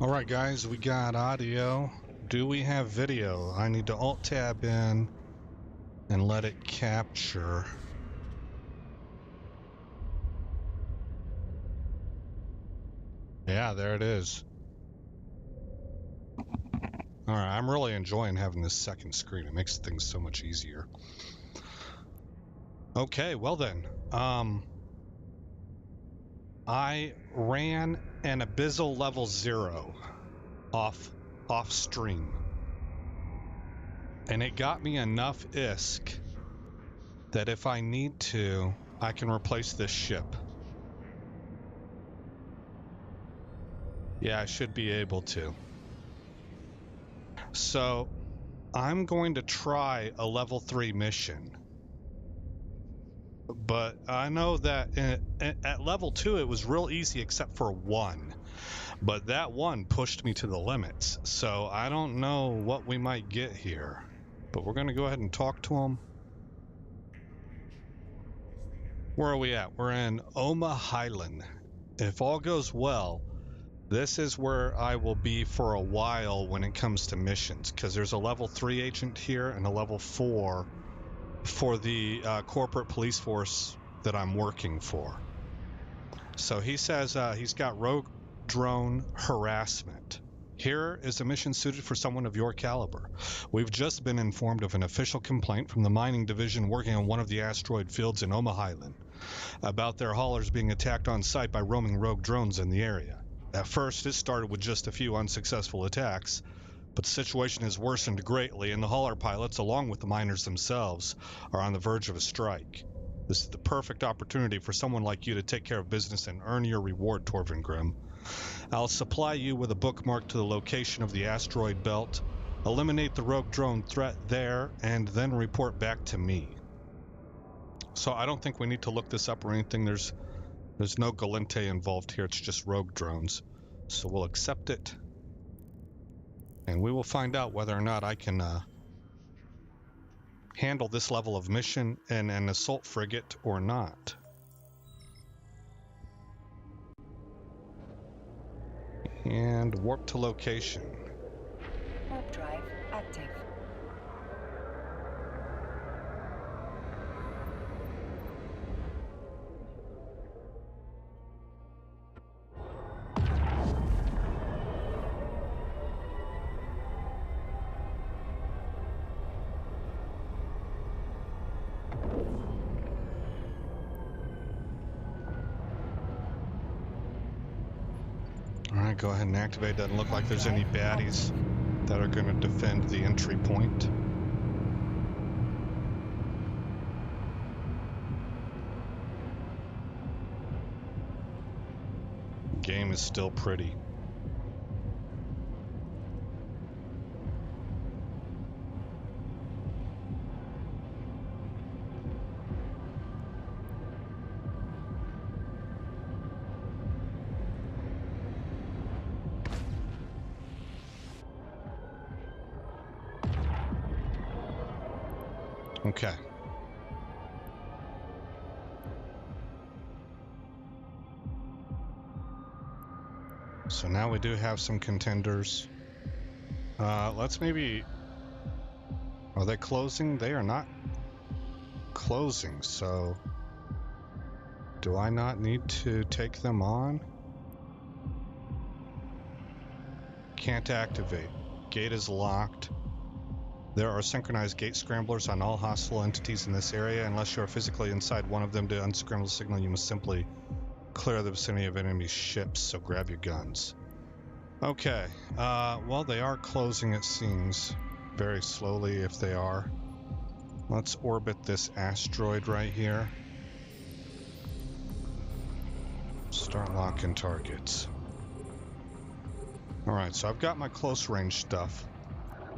Alright guys, we got audio. Do we have video? I need to alt-tab in and let it capture. Yeah, there it is. Alright, I'm really enjoying having this second screen. It makes things so much easier. Okay, well then. I ran an Abyssal level 0 off stream. And it got me enough ISK that if I need to, I can replace this ship. Yeah, I should be able to. So, I'm going to try a level 3 mission. But I know that at level 2 it was real easy except for 1. But that 1 pushed me to the limits. So I don't know what we might get here. But we're going to go ahead and talk to him. Where are we at? We're in Omahilan. If all goes well, this is where I will be for a while when it comes to missions, because there's a level 3 agent here and a level 4 for the corporate police force that I'm working for. So he says he's got rogue drone harassment. Here is a mission suited for someone of your caliber. We've just been informed of an official complaint from the mining division working on one of the asteroid fields in Omahilan about their haulers being attacked on site by roaming rogue drones in the area. At first, it started with just a few unsuccessful attacks, but the situation has worsened greatly, and the hauler pilots, along with the miners themselves, are on the verge of a strike. This is the perfect opportunity for someone like you to take care of business and earn your reward, Torvin Grimm. I'll supply you with a bookmark to the location of the asteroid belt, eliminate the rogue drone threat there, and then report back to me. So I don't think we need to look this up or anything. There's no Gallente involved here. It's just rogue drones. So we'll accept it. And we will find out whether or not I can handle this level of mission in an assault frigate or not. And warp to location. Warp drive active. Alright, go ahead and activate. Doesn't look like there's any baddies that are going to defend the entry point. Game is still pretty. Okay. So now we do have some contenders. Let's maybe... Are they closing? They are not closing, so... Do I not need to take them on? Can't activate. Gate is locked. There are synchronized gate scramblers on all hostile entities in this area. Unless you are physically inside one of them to unscramble the signal, you must simply clear the vicinity of enemy ships, so grab your guns. Okay, well, they are closing, it seems. Very slowly, if they are. Let's orbit this asteroid right here. Start locking targets. Alright, so I've got my close range stuff.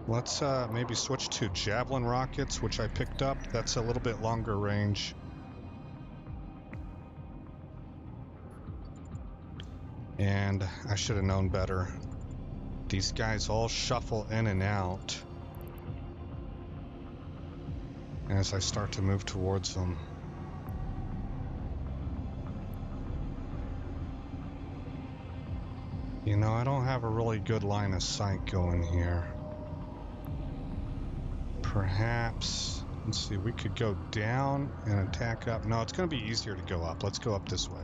Let's maybe switch to Javelin rockets, which I picked up. That's a little bit longer range. And I should have known better. These guys all shuffle in and out as I start to move towards them. You know, I don't have a really good line of sight going here. Perhaps, let's see, we could go down and attack up. No, it's going to be easier to go up. Let's go up this way.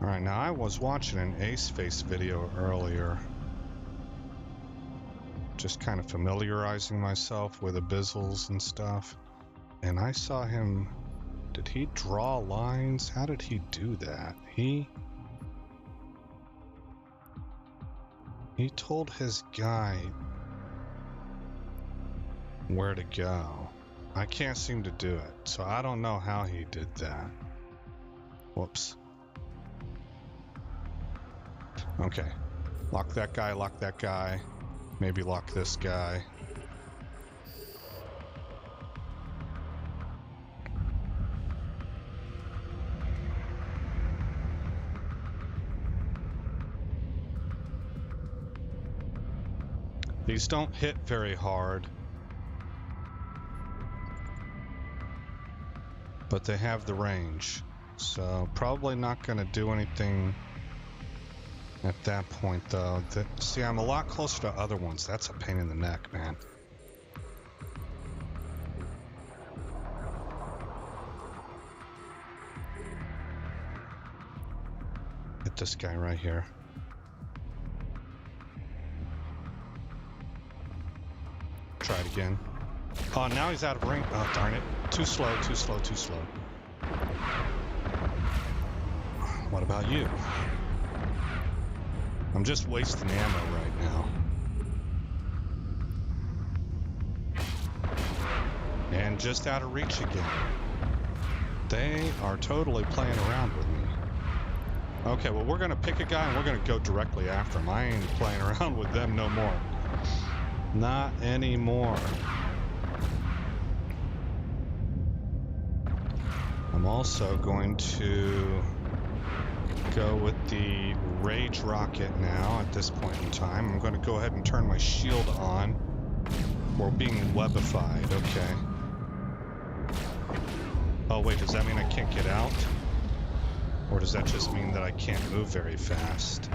All right, now I was watching an Ace Face video earlier. Just kind of familiarizing myself with abyssals and stuff. And I saw him, did he draw lines? How did he do that? He told his guy where to go. I can't seem to do it, so I don't know how he did that. Whoops. Okay. Lock that guy, lock that guy. Maybe lock this guy. These don't hit very hard, but they have the range, so probably not going to do anything at that point, though. See, I'm a lot closer to other ones. That's a pain in the neck, man. Hit this guy right here. Try it again. Oh, now he's out of range. Oh, darn it. Too slow, too slow, too slow. What about you? I'm just wasting ammo right now. And just out of reach again. They are totally playing around with me. Okay, well, we're going to pick a guy and we're going to go directly after him. I ain't playing around with them no more. Not anymore. I'm also going to go with the Rage Rocket now at this point in time. I'm going to go ahead and turn my shield on. We're being webified, okay. Oh wait, does that mean I can't get out? Or does that just mean that I can't move very fast?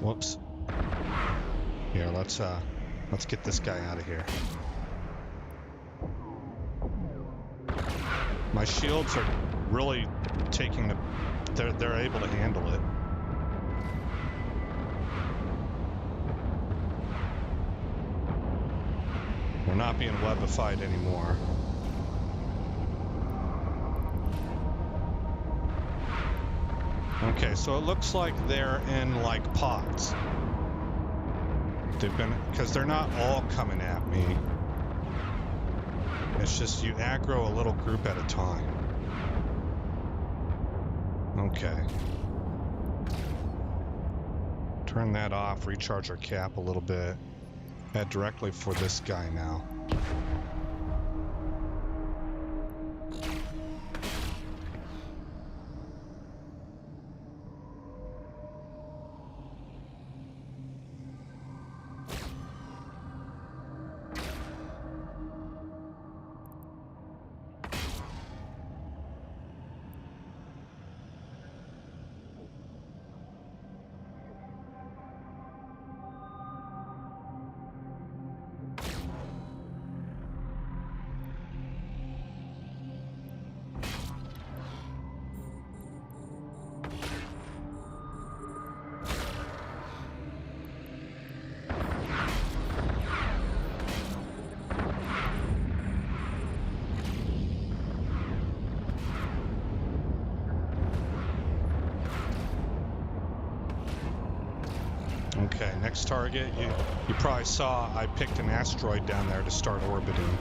Whoops. Here, let's get this guy out of here. My shields are really taking the... They're able to handle it. We're not being webified anymore. Okay, so it looks like they're in like pods. They've been, because they're not all coming at me. It's just you aggro a little group at a time. Okay. Turn that off, recharge our cap a little bit. Head directly for this guy now. Okay, next target. You probably saw I picked an asteroid down there to start orbiting.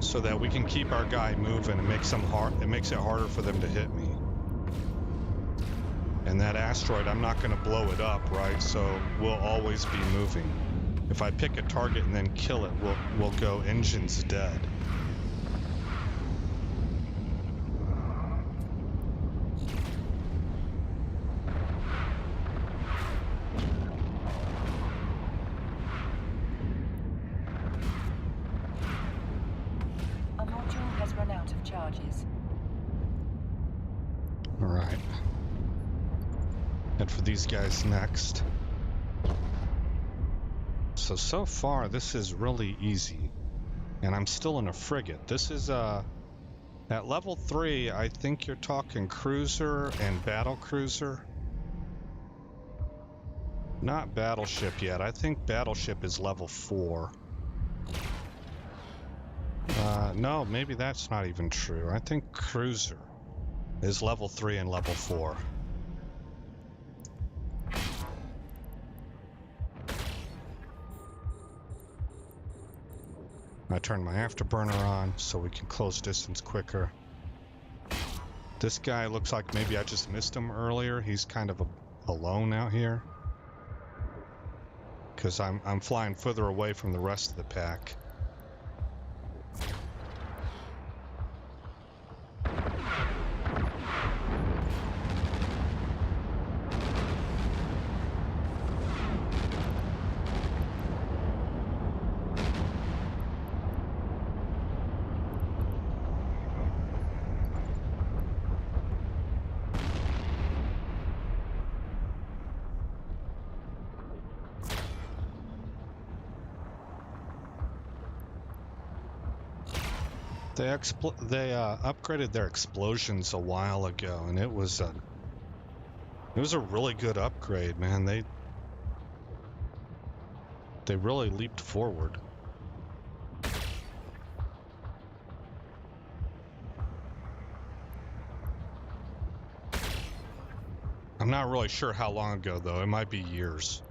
So that we can keep our guy moving and it makes it harder for them to hit me. And that asteroid, I'm not gonna blow it up, right? So we'll always be moving. If I pick a target and then kill it, we'll go engines dead. Alright. And for these guys next. So far this is really easy. And I'm still in a frigate. This is at level 3, I think you're talking cruiser and battle cruiser. Not battleship yet. I think battleship is level 4. No, maybe that's not even true. I think cruiser is level 3 and level 4. I turned my afterburner on so we can close distance quicker. This guy looks like maybe I just missed him earlier. He's kind of alone out here. Because I'm flying further away from the rest of the pack. They upgraded their explosions a while ago, and it was a really good upgrade, man. They really leaped forward. I'm not really sure how long ago though. It might be years.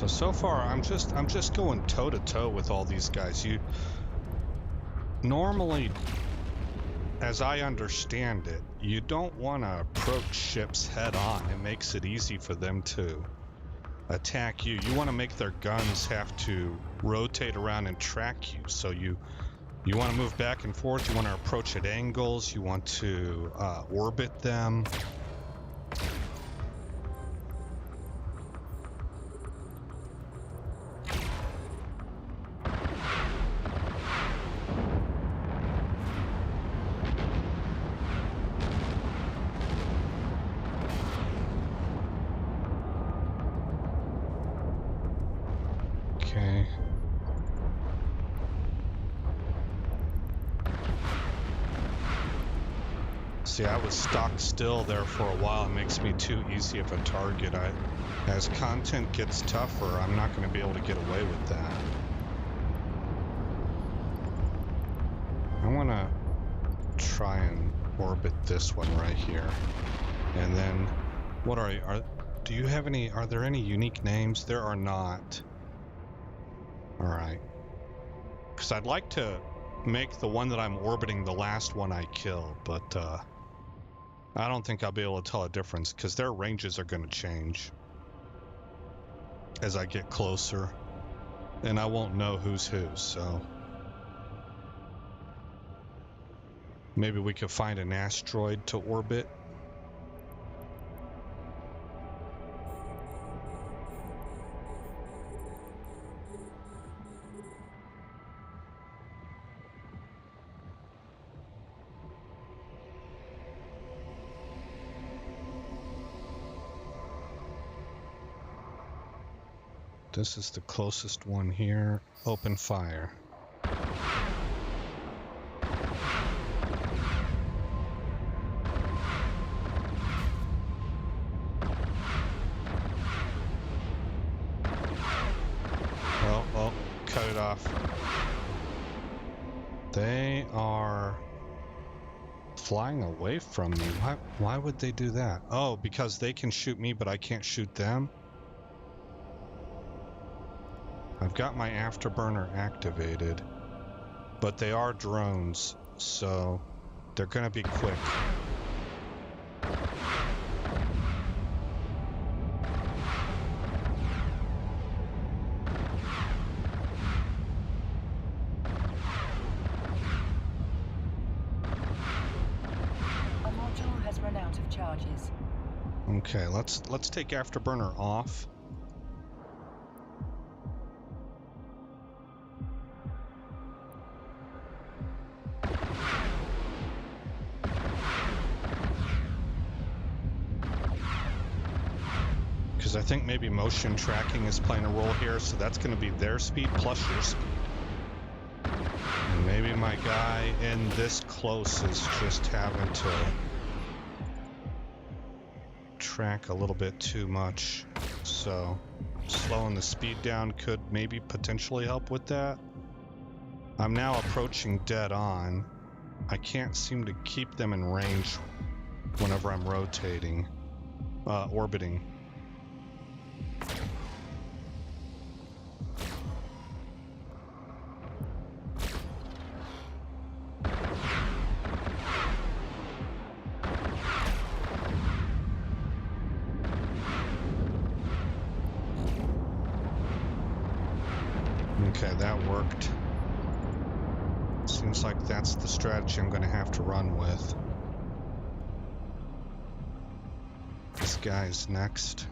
So far I'm just going toe to toe with all these guys. You normally, as I understand it, you don't want to approach ships head on. It makes it easy for them to attack you. You want to make their guns have to rotate around and track you. So you want to move back and forth. You want to approach at angles. You want to orbit them. See, I was stocked still there for a while. It makes me too easy of a target. As content gets tougher, I'm not going to be able to get away with that. I want to try and orbit this one right here. And then, what do you have any, are there any unique names? There are not. Alright. Because I'd like to make the one that I'm orbiting the last one I kill, but I don't think I'll be able to tell a difference because their ranges are going to change as I get closer, and I won't know who's who, so maybe we could find an asteroid to orbit. This is the closest one here. Open fire. Well, cut it off. They are flying away from me. Why would they do that? Oh, because they can shoot me, but I can't shoot them? I've got my afterburner activated, but they are drones, so they're gonna be quick. Okay, let's take Afterburner off. Because I think maybe motion tracking is playing a role here, so that's going to be their speed plus your speed. And maybe my guy in this close is just having to track a little bit too much. So slowing the speed down could maybe potentially help with that. I'm now approaching dead on. I can't seem to keep them in range whenever I'm rotating, orbiting. Okay, that worked. Seems like that's the strategy I'm going to have to run with. This guy's next.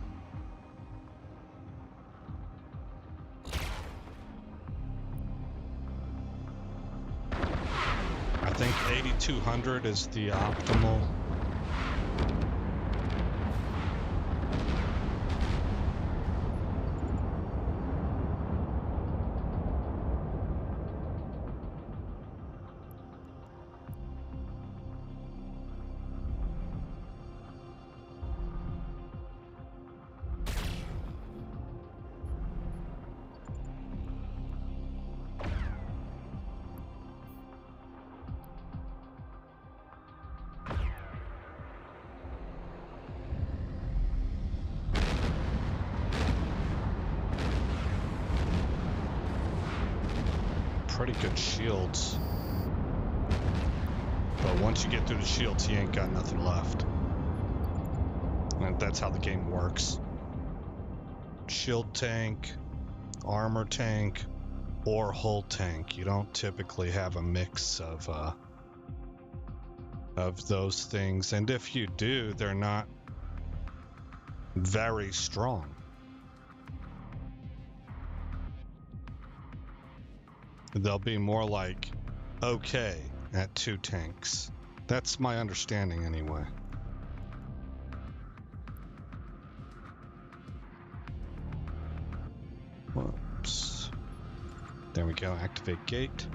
I think 8,200 is the optimal. Pretty good shields. But once you get through the shields, you ain't got nothing left. And that's how the game works. Shield tank, armor tank, or hull tank. You don't typically have a mix of those things. And if you do, they're not very strong. They'll be more like okay at 2 tanks. That's my understanding anyway. Whoops. There we go, activate gate.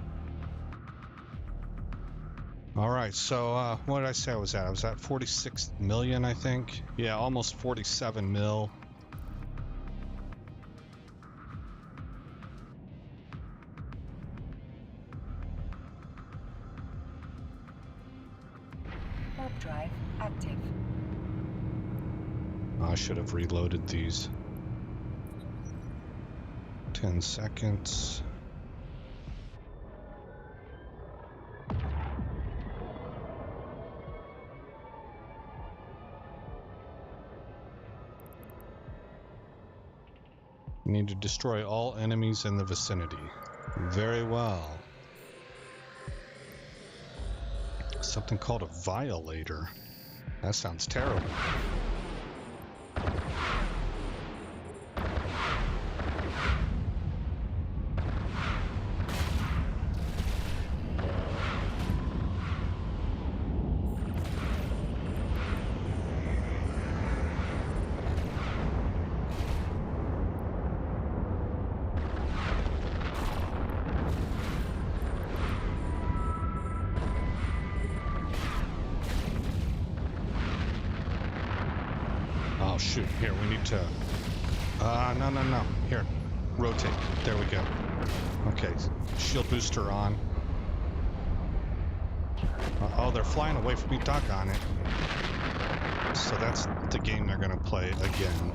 Alright, so what did I say I was at? I was at 46 million, I think. Yeah, almost 47 mil. Drive active. I should have reloaded these. 10 seconds. Need to destroy all enemies in the vicinity. Very well. Something called a violator. That sounds terrible. Oh shoot, here, we need to... no. Here, rotate. There we go. Okay, shield booster on. Oh, they're flying away from me, doggone it. So that's the game they're gonna play again.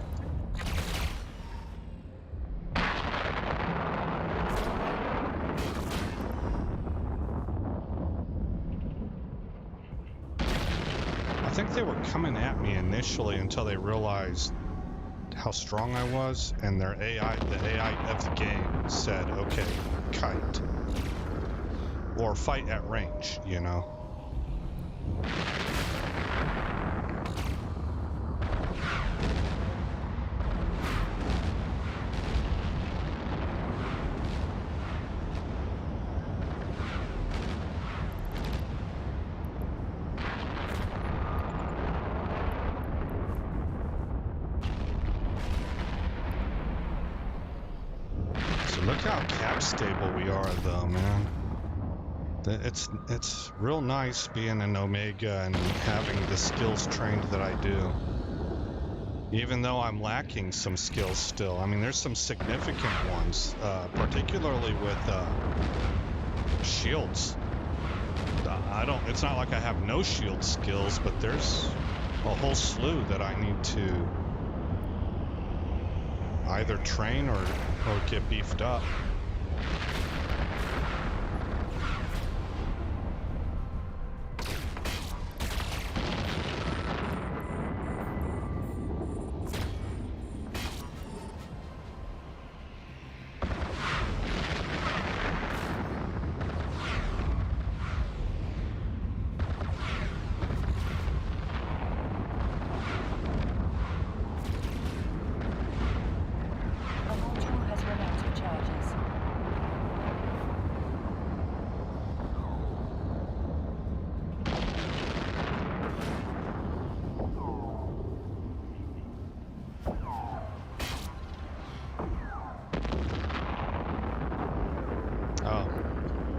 I think they were coming at me initially until they realized how strong I was, and their AI, the AI of the game, said, okay, kite. Or fight at range, you know? Look how cap stable we are, though, man. It's real nice being an Omega and having the skills trained that I do. Even though I'm lacking some skills still. I mean, there's some significant ones, particularly with shields. It's not like I have no shield skills, but there's a whole slew that I need to either train or get beefed up.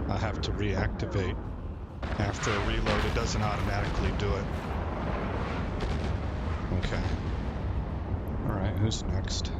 I have to reactivate. After a reload, it doesn't automatically do it. Okay. Alright, who's next?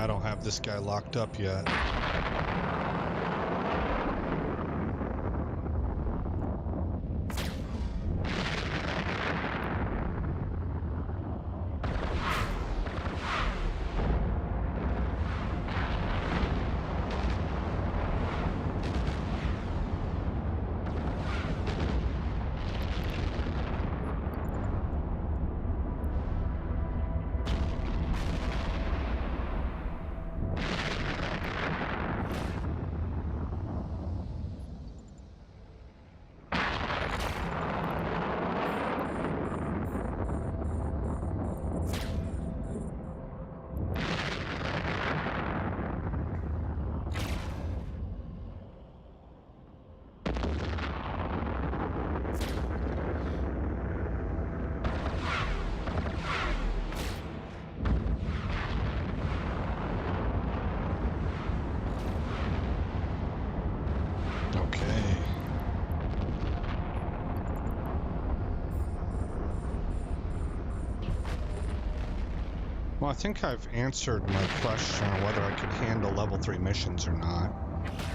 I don't have this guy locked up yet. Well, I think I've answered my question on whether I could handle level 3 missions or not.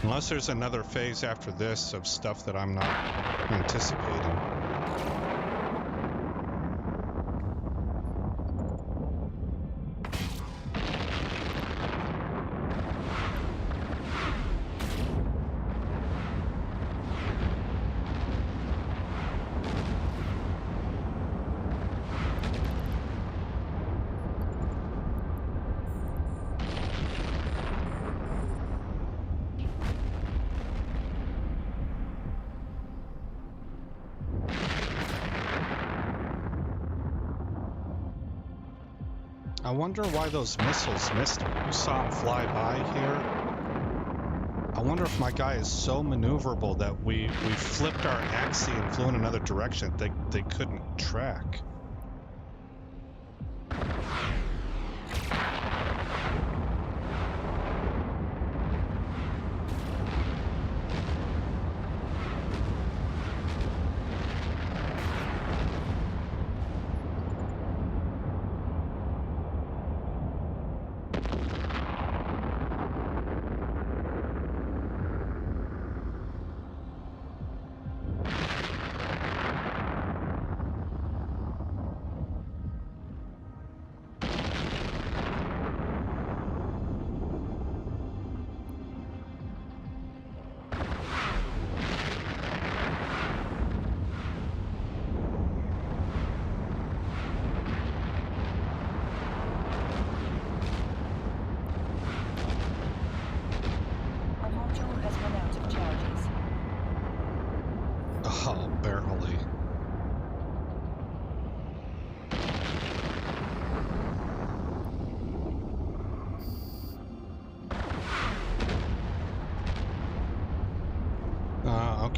Unless there's another phase after this of stuff that I'm not anticipating. I wonder why those missiles missed me. You saw them fly by here. I wonder if my guy is so maneuverable that we flipped our axis and flew in another direction that they couldn't track.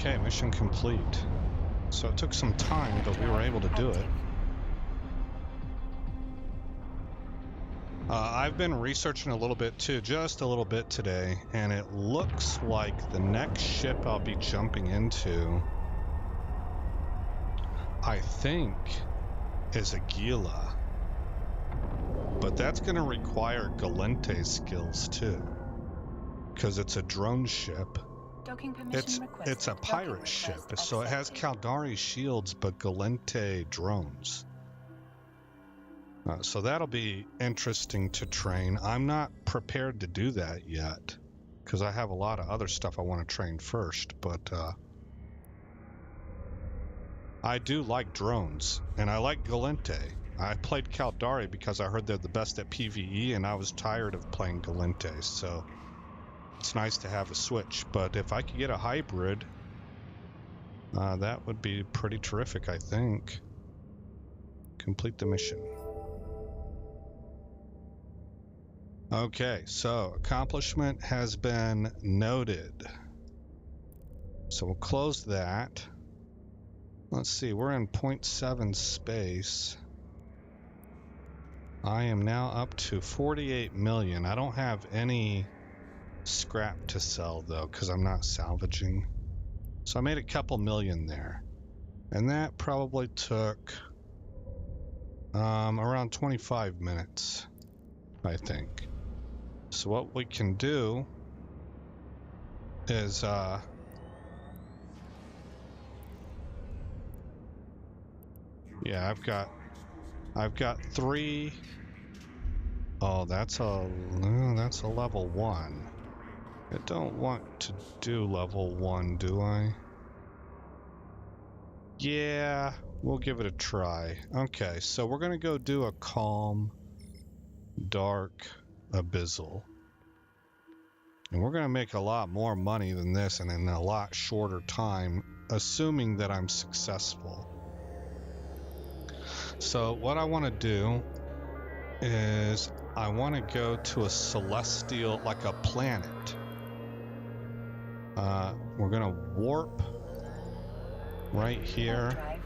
Okay, mission complete. So it took some time, but we were able to do it. I've been researching a little bit too, just a little bit today, and it looks like the next ship I'll be jumping into, I think, is a Gila. But that's going to require Galente skills too, because it's a drone ship. It's a pirate ship, so it has Caldari shields but Galente drones. So that'll be interesting to train. I'm not prepared to do that yet, because I have a lot of other stuff I want to train first, but I do like drones, and I like Galente. I played Caldari because I heard they're the best at PvE, and I was tired of playing Galente, so it's nice to have a switch. But if I could get a hybrid, that would be pretty terrific, I think. Complete the mission. Okay, so accomplishment has been noted. So we'll close that. Let's see, we're in 0.7 space. I am now up to 48 million. I don't have any scrap to sell though, because I'm not salvaging. So I made a couple million there. And that probably took around 25 minutes, I think. So what we can do is yeah, I've got 3. Oh, that's a level 1. I don't want to do level 1, do I? Yeah, we'll give it a try. Okay, so we're gonna go do a calm, dark, abyssal. And we're gonna make a lot more money than this and in a lot shorter time, assuming that I'm successful. So what I want to do is I want to go to a celestial, like a planet. We're gonna warp right here,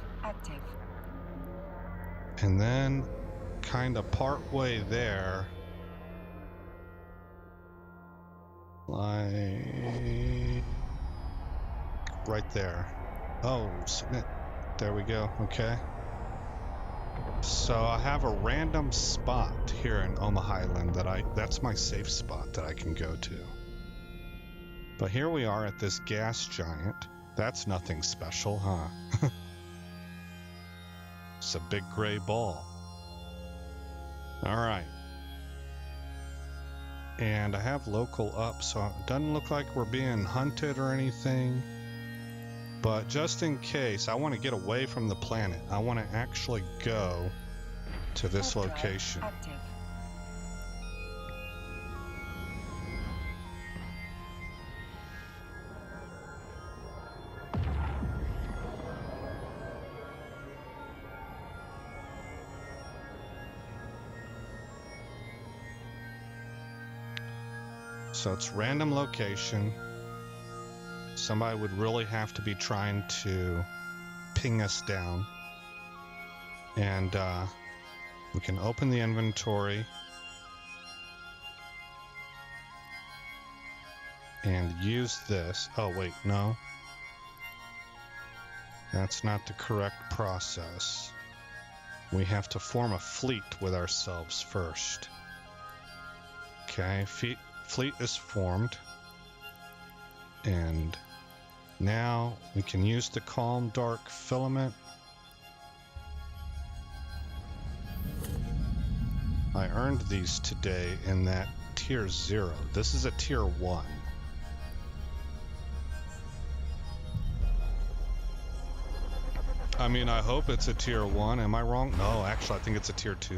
and then kind of part way there, like right there. Oh, submit. There we go. Okay. So I have a random spot here in Omaha Island that's my safe spot that I can go to. But here we are at this gas giant. That's nothing special, huh? It's a big gray ball. All right. And I have local up, so it doesn't look like we're being hunted or anything. But just in case, I want to get away from the planet. I want to actually go to this location. So it's random location. Somebody would really have to be trying to ping us down. And we can open the inventory and use this. Oh, wait, no. That's not the correct process. We have to form a fleet with ourselves first. Okay, fleet is formed. And now we can use the calm dark filament. I earned these today in that tier 0. This is a tier 1. I mean, I hope it's a tier 1. Am I wrong? No, actually, I think it's a tier 2.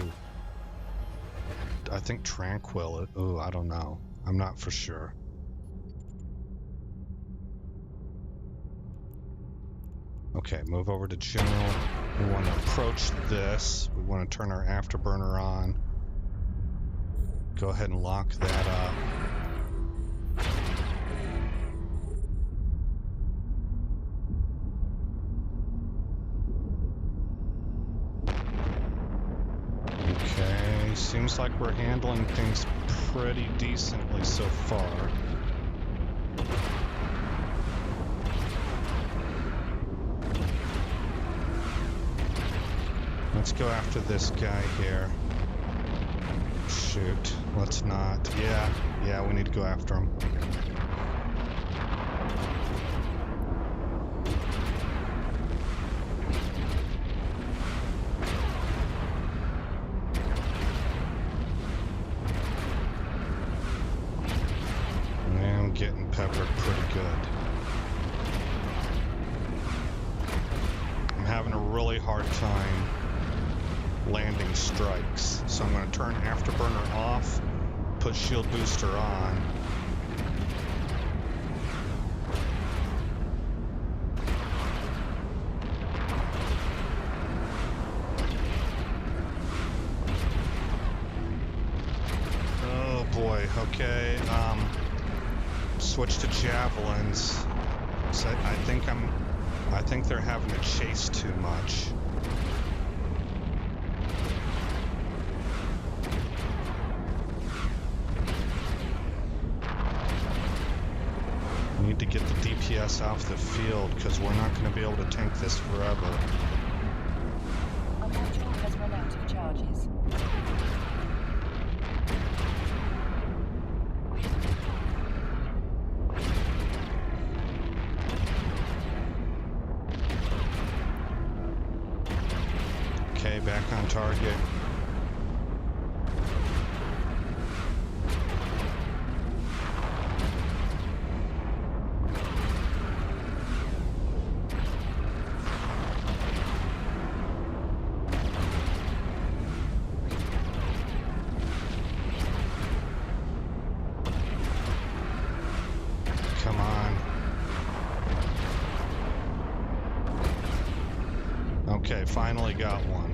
I think Tranquil. Oh, I don't know. I'm not for sure. Okay, move over to general. We want to approach this. We want to turn our afterburner on. Go ahead and lock that up. seems like we're handling things pretty decently so far. Let's go after this guy here. Shoot, let's not. Yeah, we need to go after him. I'm getting peppered pretty good. I'm having a really hard time landing strikes, so I'm going to turn afterburner off, put shield booster on. Oh boy, okay, switch to javelins. So I think they're having to chase too much. Need to get the DPS off the field because we're not going to be able to tank this forever. A module has run out of charges. Okay, back on target. Come on. Okay, finally got one.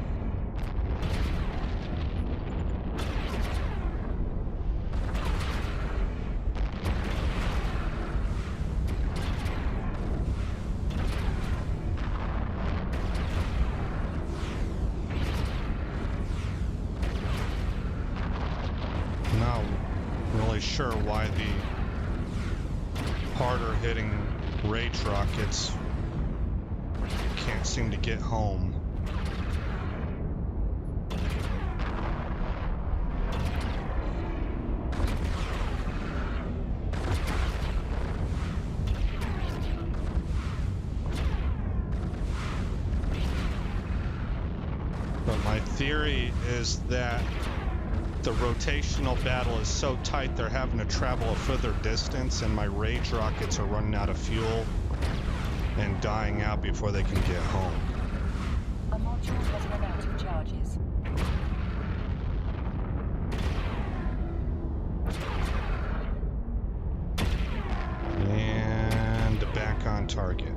Not really sure why the harder hitting rage rockets can't seem to get home. But my theory is that the rotational battle is so tight they're having to travel a further distance, and my rage rockets are running out of fuel and dying out before they can get home. A module has run out of charges. And back on target.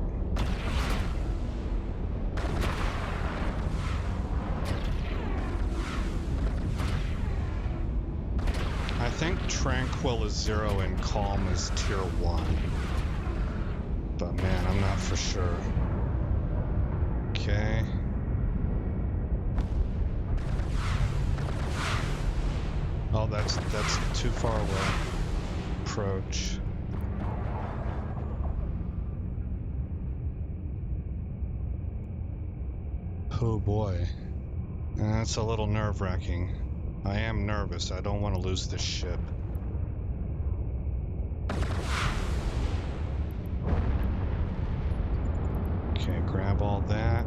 I think Tranquil is 0 and Calm is tier 1. But man, I'm not for sure. Okay. Oh, that's too far away. Approach. Oh boy. That's a little nerve-wracking. I am nervous. I don't want to lose this ship. Okay, grab all that.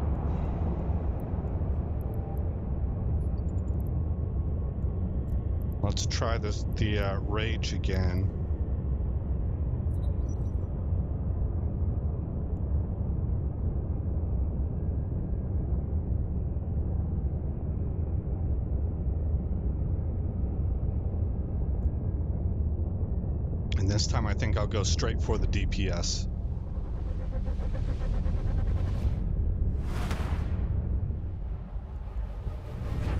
Let's try the rage again. And this time I think I'll go straight for the DPS.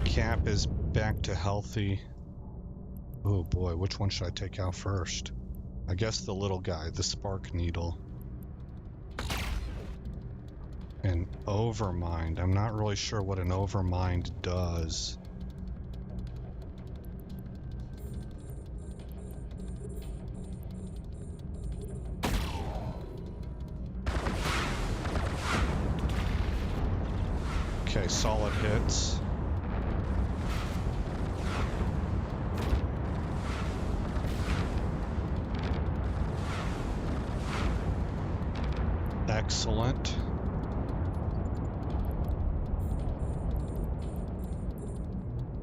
Cap is back to healthy. Oh boy, which one should I take out first? I guess the little guy, the Spark Needle. An Overmind. I'm not really sure what an Overmind does. Okay, solid hits. Excellent.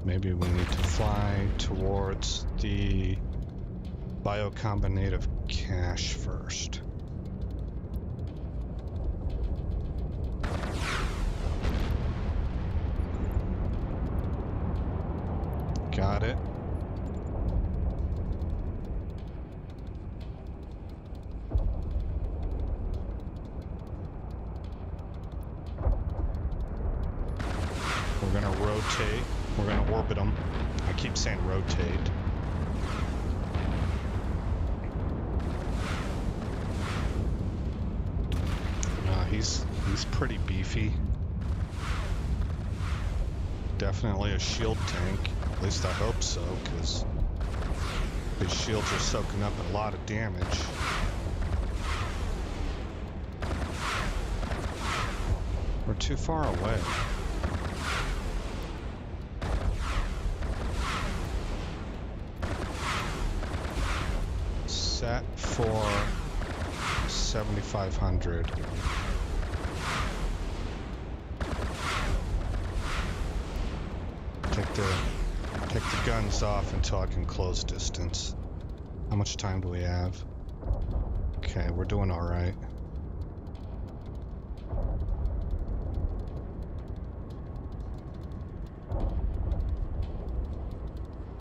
Maybe we need to fly towards the biocombinative cache first. Got it. We're gonna rotate. We're gonna orbit them. I keep saying rotate. He's pretty beefy. Definitely a shield tank. At least I hope so, because his shields are soaking up a lot of damage. We're too far away. Set for 7,500. Take the guns off until I can close distance. How much time do we have? Okay, we're doing all right.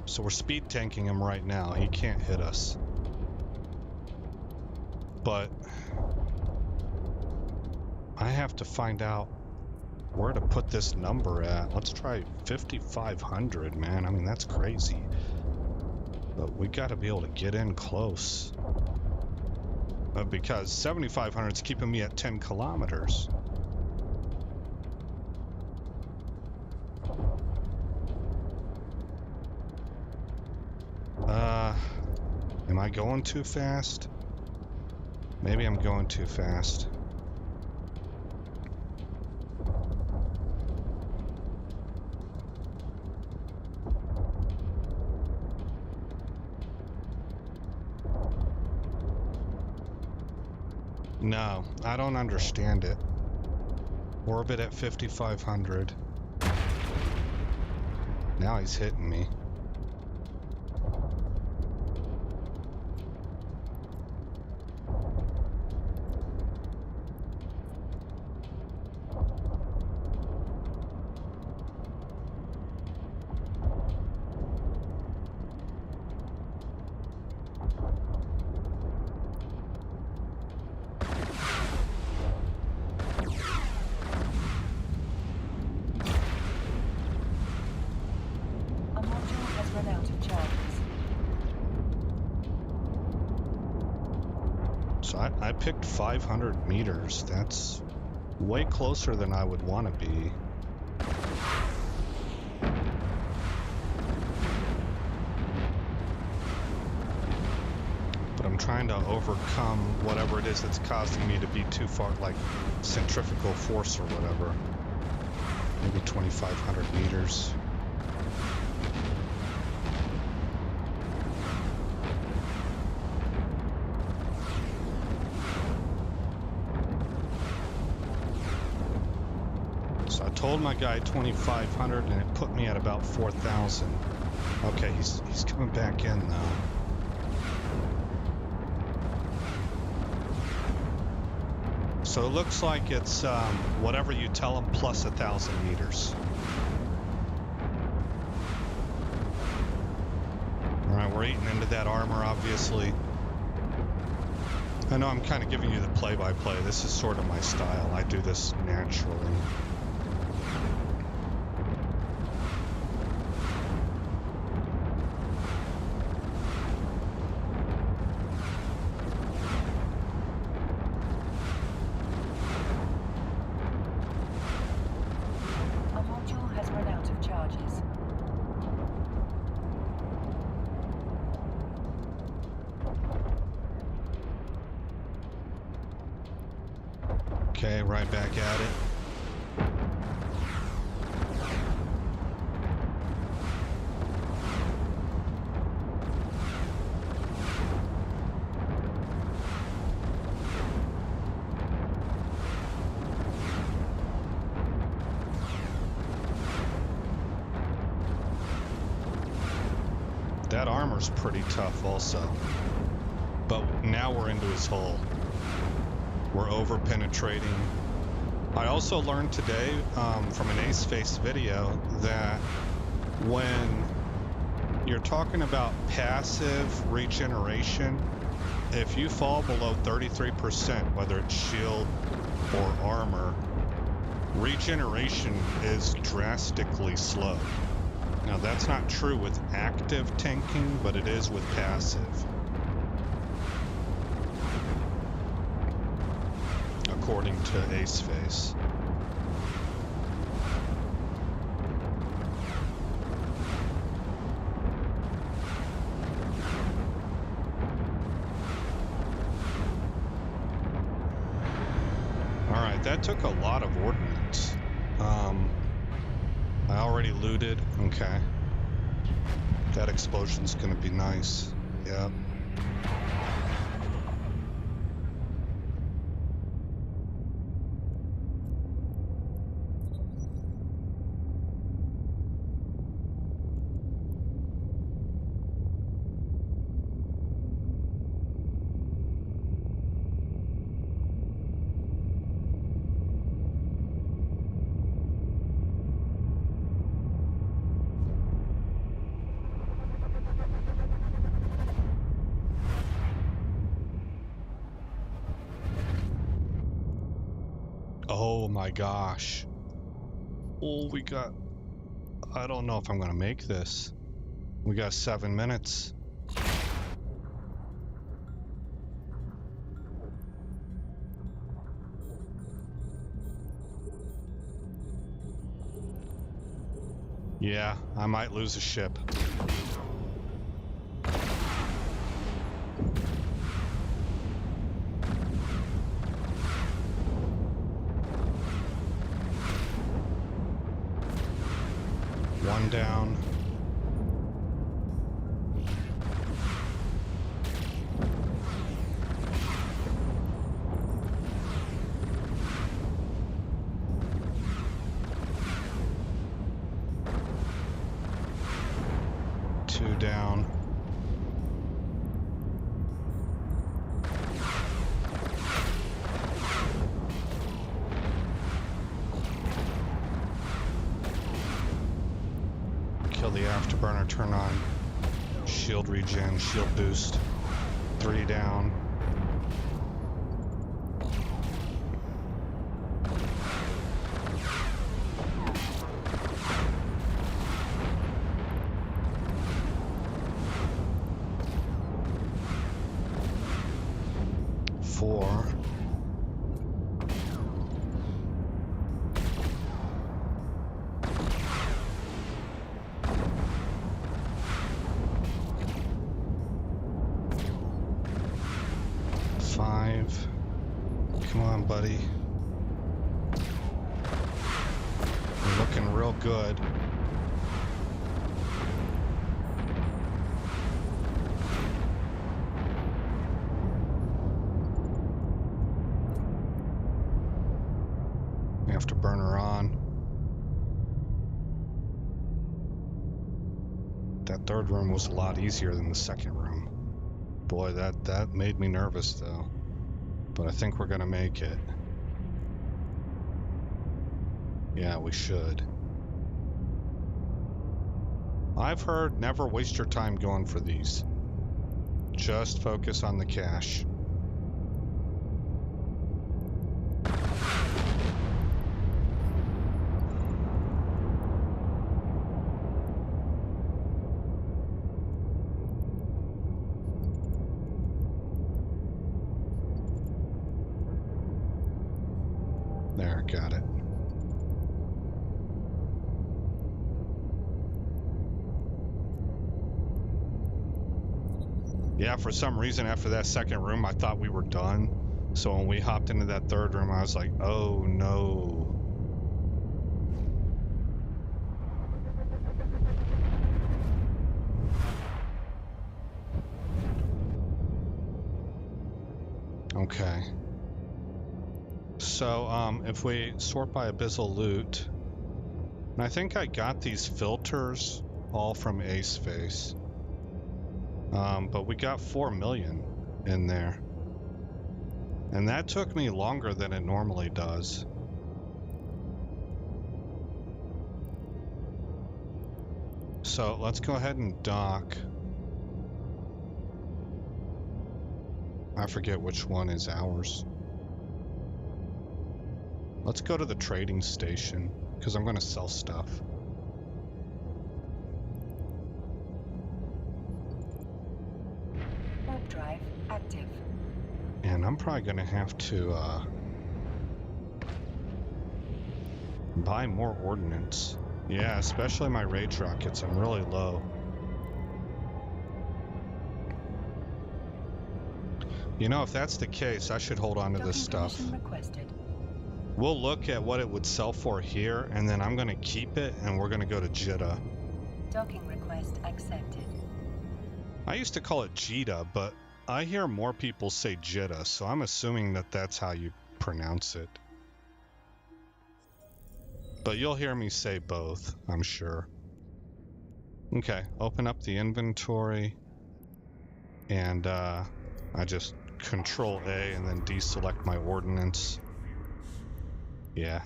So we're speed tanking him right now. He can't hit us. But I have to find out where to put this number at. Let's try 5,500, man. I mean, that's crazy. But we got to be able to get in close. Because 7,500 is keeping me at 10 kilometers. Am I going too fast? Maybe I'm going too fast. No, I don't understand it. Orbit at 5,500. Now he's hitting me. So I picked 500 meters. That's way closer than I would want to be. But I'm trying to overcome whatever it is that's causing me to be too far, like centrifugal force or whatever. Maybe 2,500 meters. So I told my guy 2,500 and it put me at about 4,000. Okay, he's coming back in now. So it looks like it's whatever you tell him plus 1,000 meters. All right, we're eating into that armor, obviously. I know I'm kind of giving you the play-by-play. This is sort of my style. I do this naturally. Okay, right back at it. pretty tough also. But now we're into his hull. We're over penetrating. I also learned today from an Ace Face video that when you're talking about passive regeneration, if you fall below 33%, whether it's shield or armor, regeneration is drastically slow. Now that's not true with active tanking, but it is with passive. According to Ace Face. Alright, that took a lot of ordnance. I already looted. Okay. That explosion's gonna be nice. Yep. Oh my gosh. Oh, we got... I don't know if I'm gonna make this. We got 7 minutes. Yeah, I might lose a ship. One down. Two down. Kill the afterburner, turn on shield regen, shield boost. 3 down. Four. Five. Come on, buddy. You're looking real good. Afterburner on. That third room was a lot easier than the second room. Boy, that made me nervous though. But I think we're gonna make it. Yeah, we should. I've heard never waste your time going for these. Just focus on the cash. There, got it. Yeah, for some reason after that second room, I thought we were done. So when we hopped into that third room, I was like, oh no. Okay. So, if we sort by Abyssal Loot, and I think I got these filters all from Ace Face. But we got 4 million in there. And that took me longer than it normally does. So let's go ahead and dock. I forget which one is ours. Let's go to the trading station, because I'm going to sell stuff. Warp drive active. And I'm probably going to have to buy more ordnance. Yeah, especially my rage rockets. I'm really low. You know, if that's the case, I should hold on to this Docking stuff. permission requested. We'll look at what it would sell for here, and then I'm going to keep it, and we're going to go to Jeddah. Docking request accepted. I used to call it Jeddah, but I hear more people say Jeddah, so I'm assuming that that's how you pronounce it. But you'll hear me say both, I'm sure. Okay, open up the inventory, and I just Control A and then deselect my ordnance. Yeah.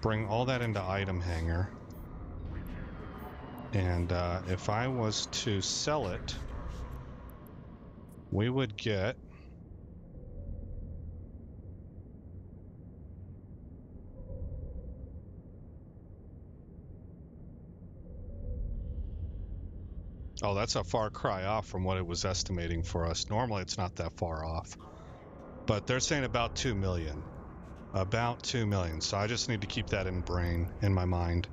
Bring all that into item hanger. And if I was to sell it, we would get oh, that's a far cry off from what it was estimating for us. Normally it's not that far off. But they're saying about 2 million. About 2 million. So I just need to keep that in my mind.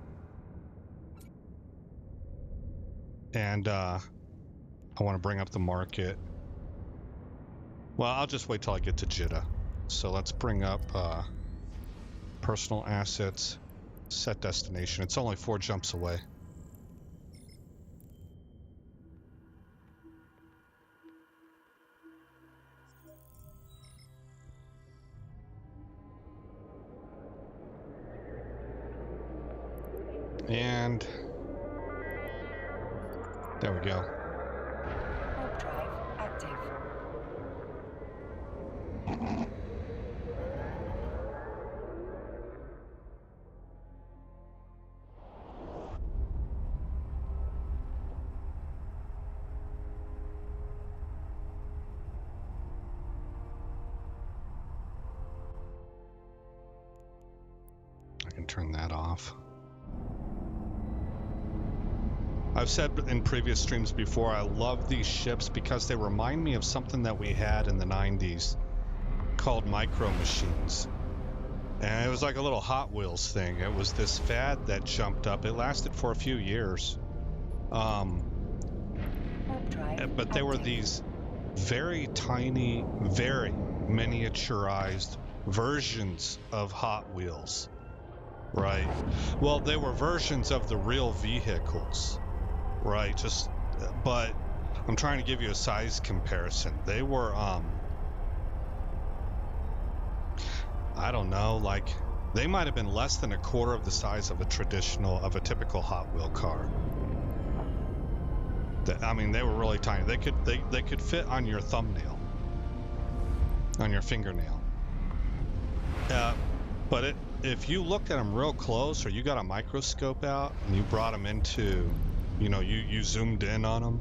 And I want to bring up the market. Well, I'll just wait till I get to Jeddah. So let's bring up personal assets, set destination. It's only 4 jumps away. And there we go. Warp drive active. I can turn that off. I've said in previous streams before, I love these ships because they remind me of something that we had in the 90s called Micro Machines. And it was like a little Hot Wheels thing. It was this fad that jumped up. It lasted for a few years. Warp drive But they were active. these very tiny, very miniaturized versions of Hot Wheels. Right. Well, they were versions of the real vehicles. Right, but I'm trying to give you a size comparison. They were, I don't know, like, they might have been less than a quarter of the size of a typical Hot Wheel car. I mean, they were really tiny. They could fit on your thumbnail, on your fingernail. But if you looked at them real close, or you got a microscope out and you brought them into, you zoomed in on them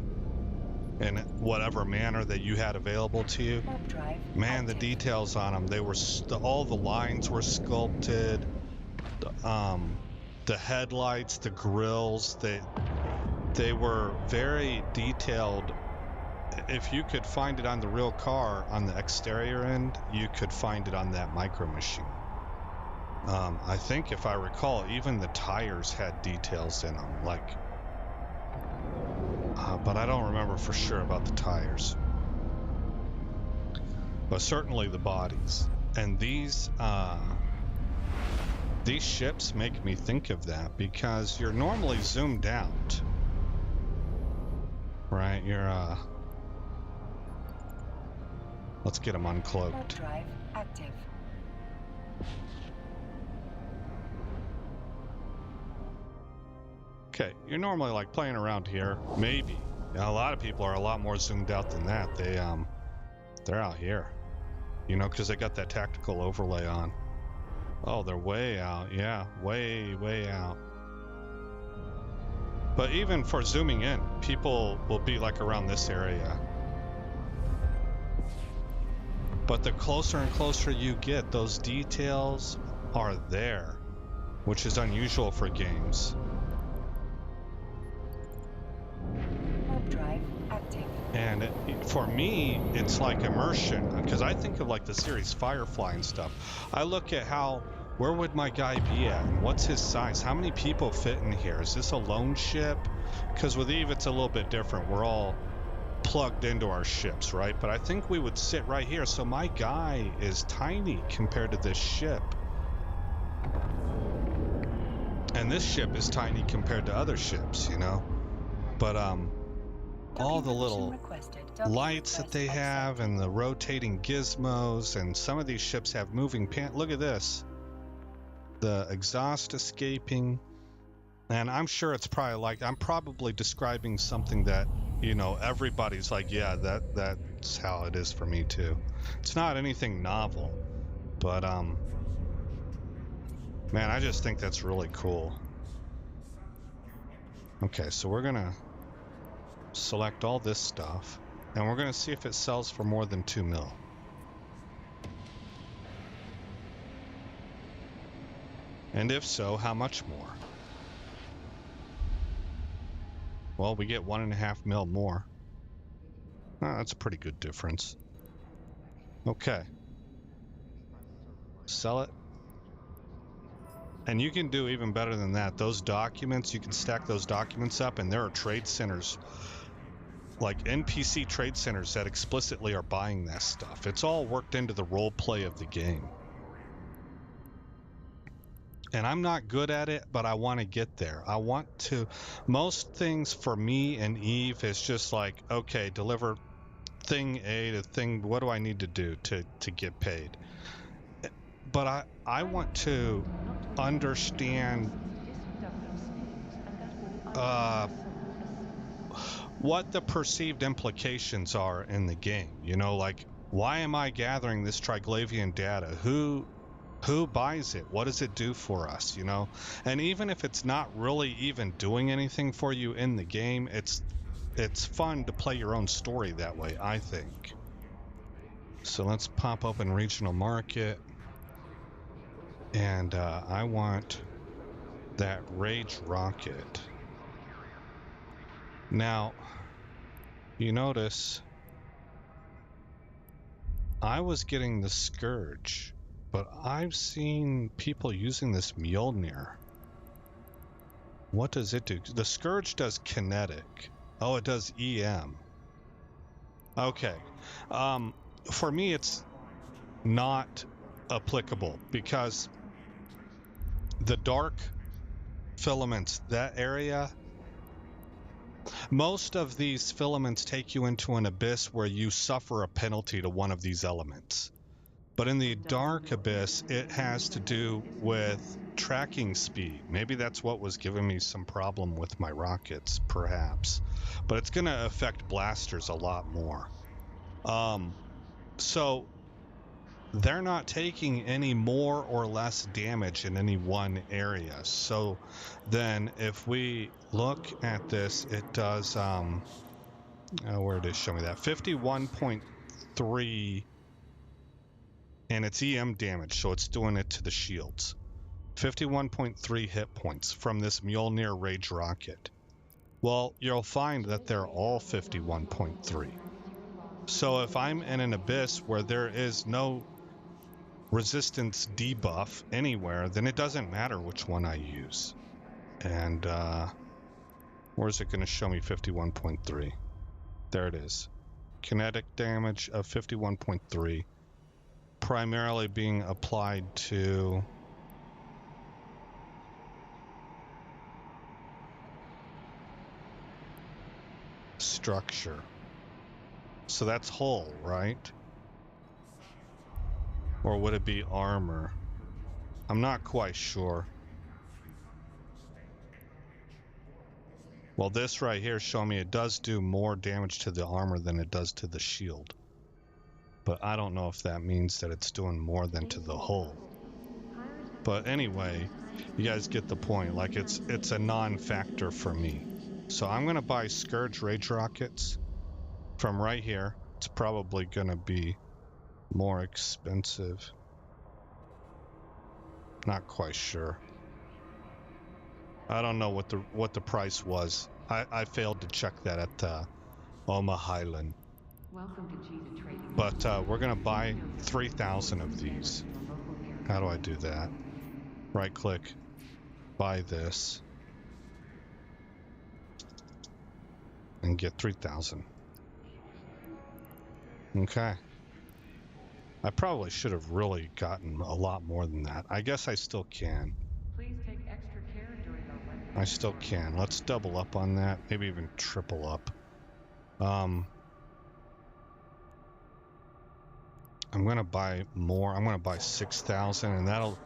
in whatever manner that you had available to you, Warp drive man, the active. details on them, they were all the lines were sculpted, the headlights, the grills, they were very detailed. If you could find it on the real car on the exterior end, you could find it on that Micro Machine. I think if I recall, even the tires had details in them, like, but I don't remember for sure about the tires. But certainly the bodies. And these ships make me think of that because you're normally zoomed out, right? You're let's get them Warp uncloaked. drive active. Okay, you're normally like playing around here, maybe Yeah, a lot of people are a lot more zoomed out than that. They're out here, you know, because they got that tactical overlay on. Oh, they're way out. Yeah, way out. But even for zooming in, people will be like around this area. But the closer and closer you get, those details are there, which is unusual for games. Warp drive active. And for me, it's like immersion, because I think of like the series Firefly and stuff. I look at where would my guy be at, and what's his size? How many people fit in here? Is this a lone ship? Because with Eve, it's a little bit different. We're all plugged into our ships, right? But I think we would sit right here. So my guy is tiny compared to this ship. And this ship is tiny compared to other ships, you know? But all the little lights that they have and the rotating gizmos, and some of these ships have moving look at this. The exhaust escaping. And I'm sure it's probably like, I'm probably describing something that, you know, everybody's like, yeah, that's how it is for me too. It's not anything novel, but man, I just think that's really cool. Okay, so we're gonna select all this stuff, and we're gonna see if it sells for more than 2 mil. And if so, how much more? Well, we get 1.5 mil more. Oh, that's a pretty good difference. Okay. Sell it. And you can do even better than that. Those documents, you can stack those documents up, and there are trade centers, like NPC trade centers, that explicitly are buying that stuff. It's all worked into the role play of the game. And I'm not good at it, but I want to get there. I want to. Most things for me and Eve is just like, okay, deliver thing A to thing. What do I need to do to get paid? But I want to understand what the perceived implications are in the game. You know, like, why am I gathering this Triglavian data? Who buys it? What does it do for us, you know? And even if it's not really even doing anything for you in the game, it's fun to play your own story that way, I think. So let's pop open regional market, and I want that Rage rocket. Now, you notice I was getting the Scourge, but I've seen people using this Mjolnir. What does it do? The Scourge does kinetic. Oh, it does EM. Okay. For me, it's not applicable because the dark filaments, that area, most of these filaments take you into an abyss where you suffer a penalty to one of these elements. But in the dark abyss, it has to do with tracking speed. Maybe that's what was giving me some problem with my rockets, perhaps. But it's going to affect blasters a lot more. So they're not taking any more or less damage in any one area. So then if we look at this, it does, where it is, show me that, 51.3, and it's EM damage, so it's doing it to the shields. 51.3 hit points from this Mjolnir Rage rocket. Well, you'll find that they're all 51.3. So if I'm in an abyss where there is no resistance debuff anywhere, then it doesn't matter which one I use. And where's it going to show me 51.3? There it is. Kinetic damage of 51.3, primarily being applied to structure. So that's hull, right? Or would it be armor? I'm not quite sure. Well, this right here is showing me it does do more damage to the armor than it does to the shield. But I don't know if that means that it's doing more than to the hull. But anyway, you guys get the point. Like, it's a non-factor for me. So I'm going to buy Scourge Rage Rockets from right here. It's probably going to be more expensive. Not quite sure. I don't know what the price was. I failed to check that at Oma Highland. But we're gonna buy 3,000 of these. How do I do that? Right click, buy this, and get 3,000. Okay. I probably should have really gotten a lot more than that. I guess I still can. Please take extra care during our wedding. I still can. Let's double up on that. Maybe even triple up. I'm gonna buy more. I'm gonna buy 6,000, and that'll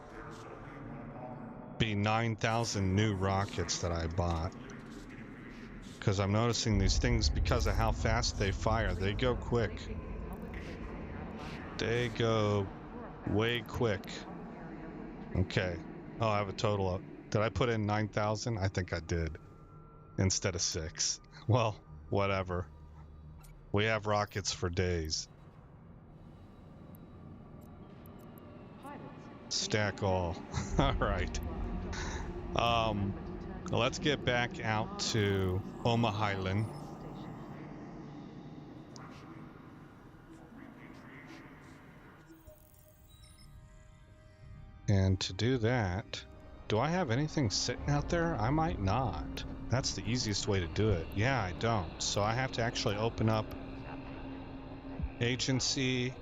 be 9,000 new rockets that I bought. Because I'm noticing these things, because of how fast they fire, they go quick. They go way quick. Okay. Oh, I have a total of... Did I put in 9,000? I think I did. Instead of 6. Well, whatever. We have rockets for days. Stack all. Alright. Let's get back out to Oma Highland. And to do that, do I have anything sitting out there? I might not. That's the easiest way to do it. Yeah, I don't. So I have to actually open up Agency,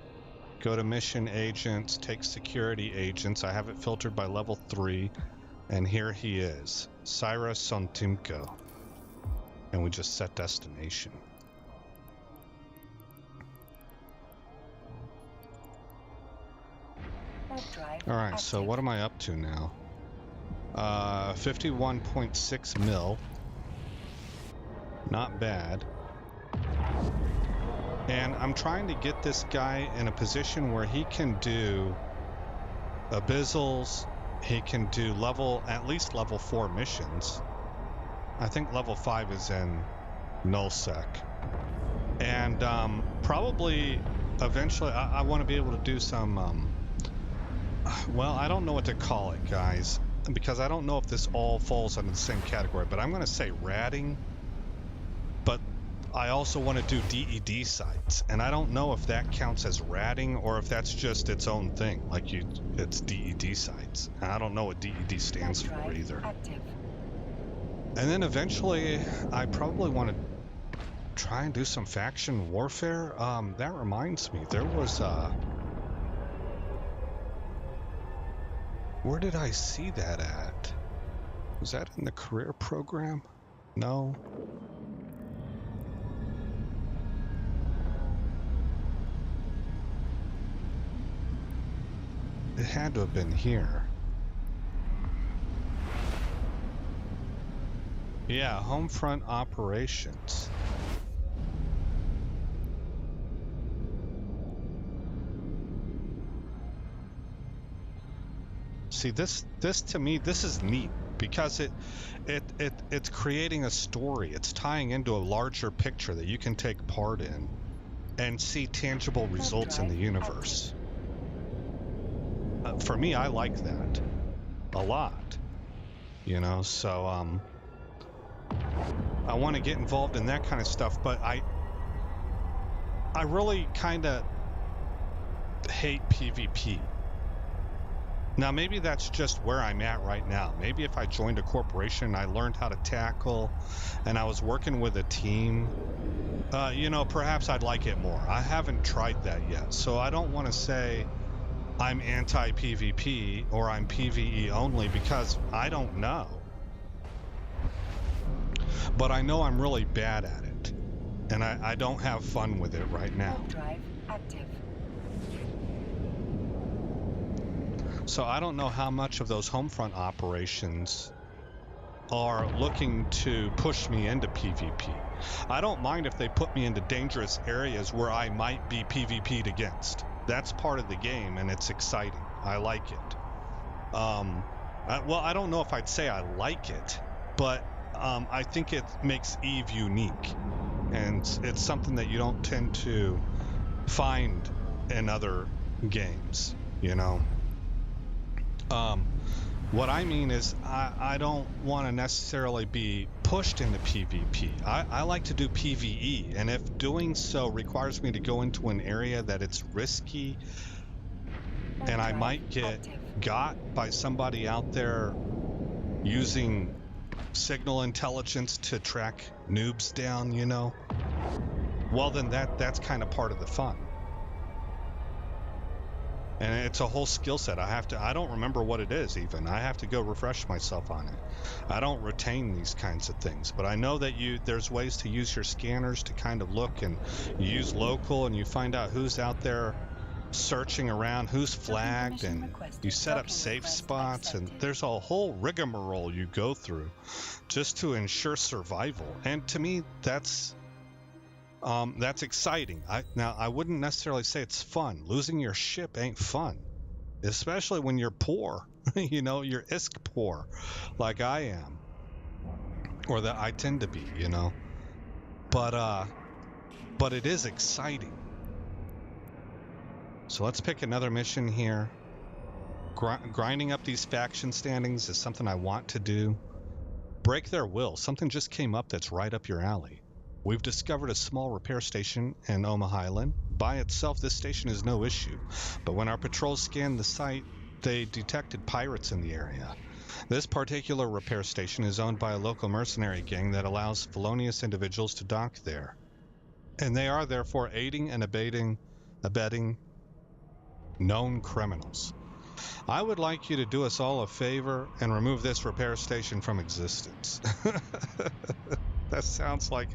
go to Mission Agents, take Security Agents. I have it filtered by level 3, and here he is, Cyrus Sontimko. And we just set destination. Alright, so what am I up to now? 51.6 mil. Not bad. And I'm trying to get this guy in a position where he can do abyssals, he can do at least level 4 missions. I think level 5 is in nullsec. And probably eventually I want to be able to do some well, I don't know what to call it, guys, because I don't know if this all falls under the same category, but I'm going to say ratting. But I also want to do DED sites, and I don't know if that counts as ratting or if that's just its own thing, like it's DED sites. And I don't know what DED stands for either. And then eventually, I probably want to try and do some faction warfare. That reminds me, there was where did I see that at? Was that in the career program? No. It had to have been here. Yeah, home front operations. See, this to me, this is neat because it's creating a story. It's tying into a larger picture that you can take part in and see tangible results in the universe. For me, I like that a lot, you know, so I want to get involved in that kind of stuff, but I really kind of hate PvP. Now, maybe that's just where I'm at right now. Maybe if I joined a corporation, I learned how to tackle, and I was working with a team, you know, perhaps I'd like it more. I haven't tried that yet, so I don't want to say I'm anti-PvP or I'm PvE only because I don't know. But I know I'm really bad at it, and I don't have fun with it right now. Drive active. So I don't know how much of those home front operations are looking to push me into PvP. I don't mind if they put me into dangerous areas where I might be PvP'd against. That's part of the game, and it's exciting. I like it. Well, I don't know if I'd say I like it, but I think it makes EVE unique, and it's something that you don't tend to find in other games, you know. What I mean is I don't want to necessarily be pushed into PvP. I like to do PvE, and if doing so requires me to go into an area that it's risky and I might get got by somebody out there using signal intelligence to track noobs down, you know, well then that's kind of part of the fun. And it's a whole skill set. I don't remember what it is even. I have to go refresh myself on it. I don't retain these kinds of things, but I know that there's ways to use your scanners to kind of look, and you use local and you find out who's out there searching around, who's flagged, and you set up safe spots, and there's a whole rigmarole you go through just to ensure survival. And to me, that's exciting. I wouldn't necessarily say it's fun. Losing your ship ain't fun, especially when you're poor. You know, you're ISK poor, like I am, or that I tend to be. You know, but it is exciting. So let's pick another mission here. Grinding up these faction standings is something I want to do. Break their will. Something just came up that's right up your alley. We've discovered a small repair station in Omaha Island. By itself, this station is no issue, but when our patrols scanned the site, they detected pirates in the area. This particular repair station is owned by a local mercenary gang that allows felonious individuals to dock there, and they are therefore aiding and abetting known criminals. I would like you to do us all a favor and remove this repair station from existence. That sounds like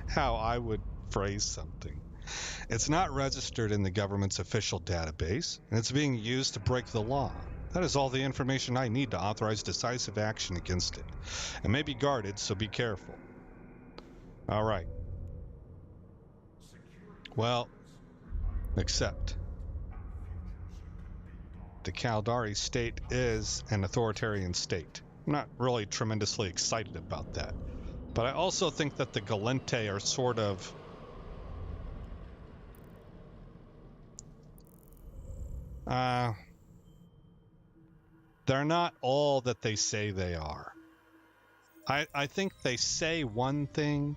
how I would phrase something. It's not registered in the government's official database, and it's being used to break the law. That is all the information I need to authorize decisive action against it. It may be guarded, so be careful. All right. Well, except the Caldari state is an authoritarian state. I'm not really tremendously excited about that. But I also think that the Gallente are sort of they're not all that they say they are. I think they say one thing,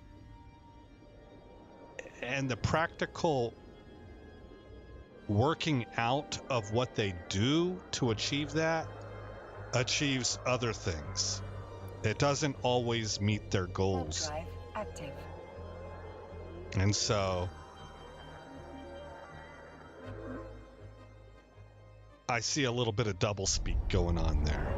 and the practical working out of what they do to achieve that achieves other things. It doesn't always meet their goals. Drive active. And so I see a little bit of doublespeak going on there.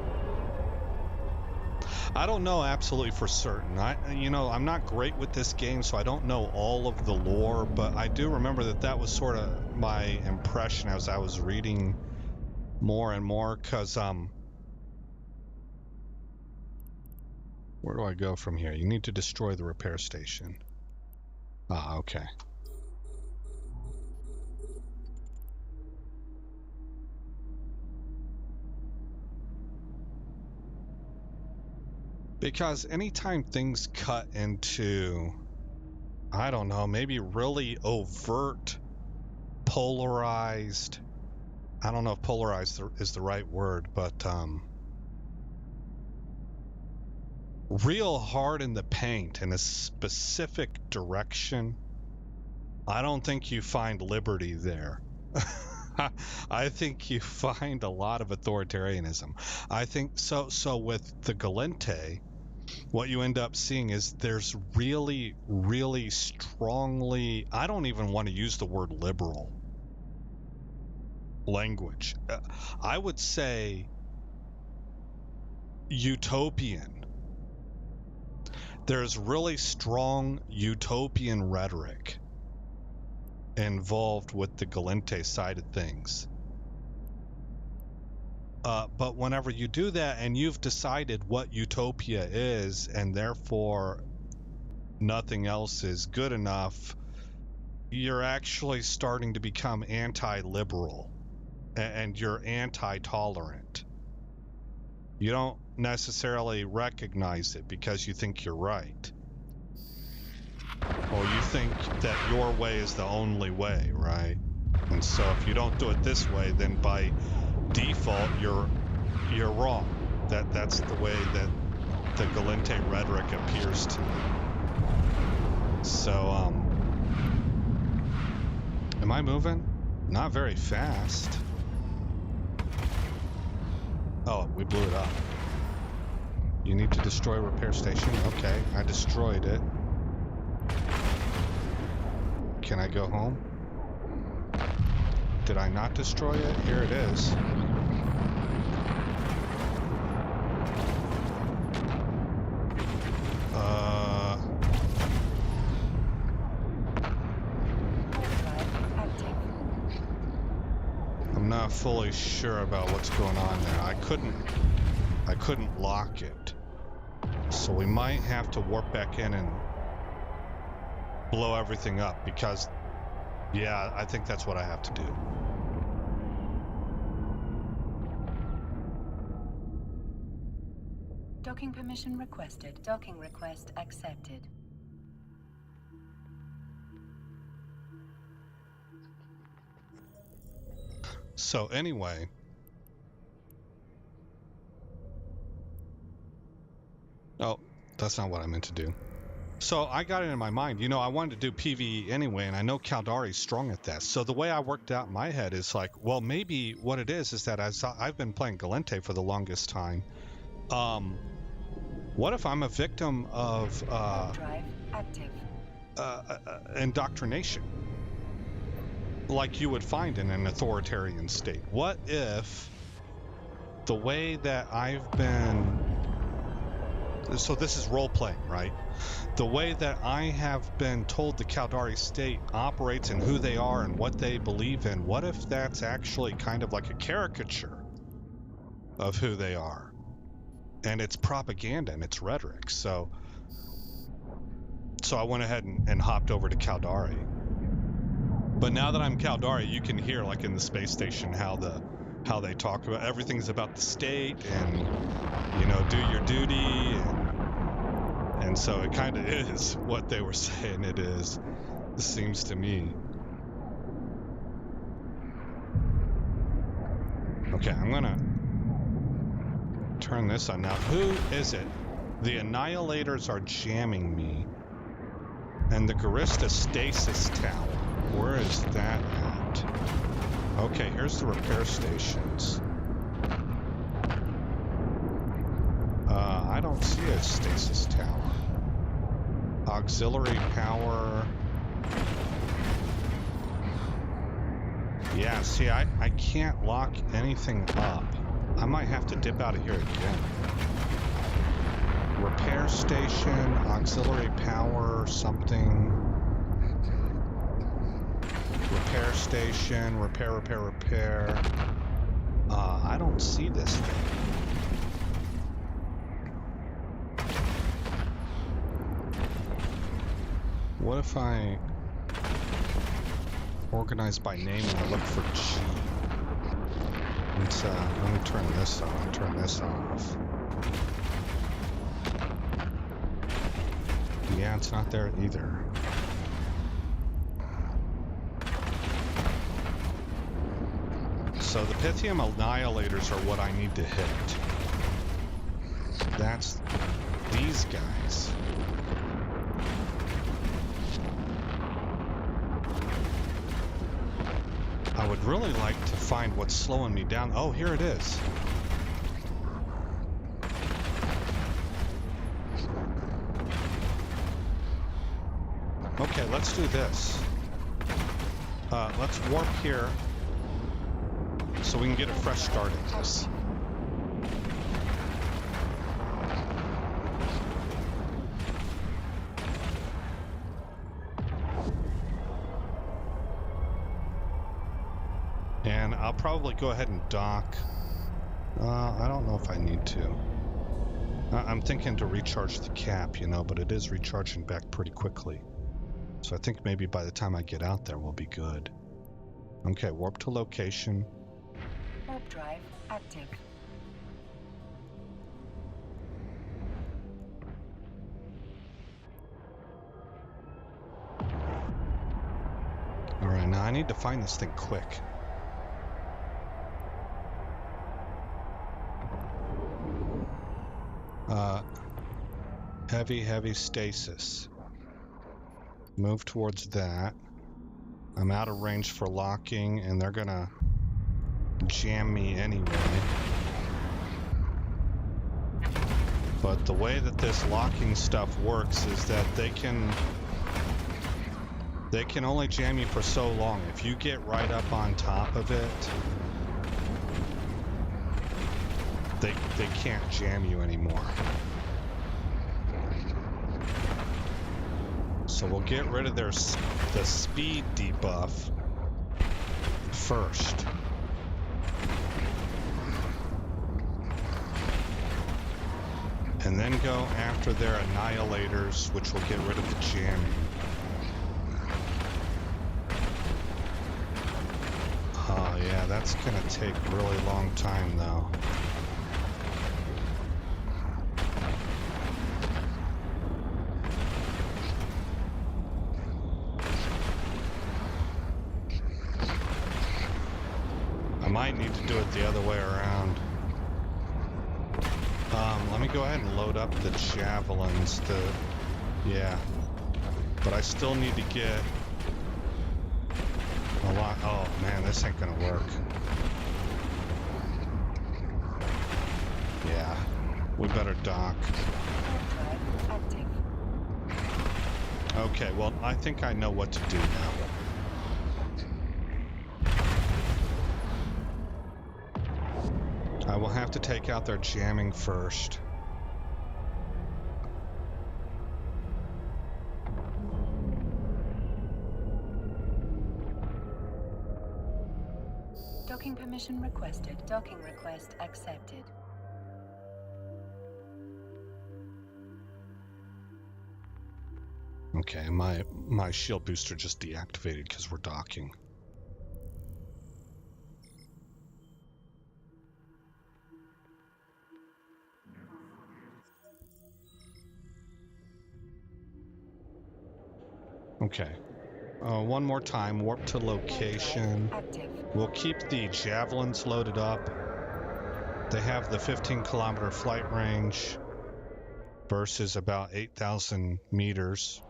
I don't know absolutely for certain. I'm not great with this game, so I don't know all of the lore, but I do remember that was sort of my impression as I was reading more and more, because where do I go from here? You need to destroy the repair station. Ah, okay. Because anytime things cut into, I don't know, maybe really overt, polarized, I don't know if polarized is the right word, but real hard in the paint in a specific direction, I don't think you find liberty there. I think you find a lot of authoritarianism. I think so with the Gallente, what you end up seeing is there's really, really strongly, I don't even want to use the word liberal language. I would say utopian. There's really strong utopian rhetoric involved with the Gallente side of things. But whenever you do that and you've decided what utopia is, and therefore nothing else is good enough, you're actually starting to become anti-liberal, and you're anti-tolerant. You don't necessarily recognize it because you think you're right. Or you think that your way is the only way, right? And so if you don't do it this way, then by default you're wrong. That's the way that the Gallente rhetoric appears to me. So am I moving? Not very fast. Oh, we blew it up. You need to destroy a repair station. Okay, I destroyed it. Can I go home? Did I not destroy it? Here it is. I'm not fully sure about what's going on there. I couldn't lock it. So we might have to warp back in and blow everything up because, yeah, I think that's what I have to do. Docking permission requested. Docking request accepted. So anyway, oh, that's not what I meant to do. So I got it in my mind, you know, I wanted to do PvE anyway, and I know Caldari's strong at that. So the way I worked out in my head is like, well, maybe what it is that I've been playing Gallente for the longest time. What if I'm a victim of Drive active. indoctrination, like you would find in an authoritarian state? What if the way that I've been... So this is role-playing, right? The way that I have been told the Caldari state operates and who they are and what they believe in, what if that's actually kind of like a caricature of who they are? And it's propaganda and it's rhetoric. So I went ahead and hopped over to Caldari. But now that I'm Caldari, you can hear, like in the space station, how they talk about everything's about the state and, you know, do your duty. And so it kind of is what they were saying it is. It seems to me. Okay, I'm gonna turn this on now. Who is it? The Annihilators are jamming me. And the Garista Stasis Tower. Where is that at? Okay, here's the repair stations. I don't see a stasis tower. Auxiliary power. Yeah, see, I can't lock anything up. I might have to dip out of here again. Repair station, auxiliary power, something. Repair station, repair. I don't see this thing. What if I organize by name and I look for G? Let me turn this on, turn this off. Yeah, it's not there either. So the Pythium Annihilators are what I need to hit. That's these guys. I would really like to find what's slowing me down. Oh, here it is. Okay, let's do this. Let's warp here so we can get a fresh start at this. And I'll probably go ahead and dock I don't know if I need to. I'm thinking to recharge the cap, you know, but it is recharging back pretty quickly. So I think maybe by the time I get out there, we'll be good. Okay, warp to location. Warp drive active. All right, now I need to find this thing quick. Heavy stasis. Move towards that. I'm out of range for locking, and they're gonna jam me anyway. But the way that this locking stuff works is that they can only jam you for so long. If you get right up on top of it, they can't jam you anymore. So we'll get rid of the speed debuff first. And then go after their annihilators, which will get rid of the jamming. Oh yeah, that's gonna take a really long time though. I might need to do it the other way around. Let me go ahead and load up the javelins. Yeah. But I still need to get a lot. Oh man, this ain't gonna work. Yeah. We better dock. Warp drive active. Okay, well, I think I know what to do now. I will have to take out their jamming first. Docking permission requested. Docking request accepted. Okay, my shield booster just deactivated because we're docking. Okay. One more time, warp to location. Active. We'll keep the javelins loaded up. They have the 15-kilometer flight range versus about 8,000 meters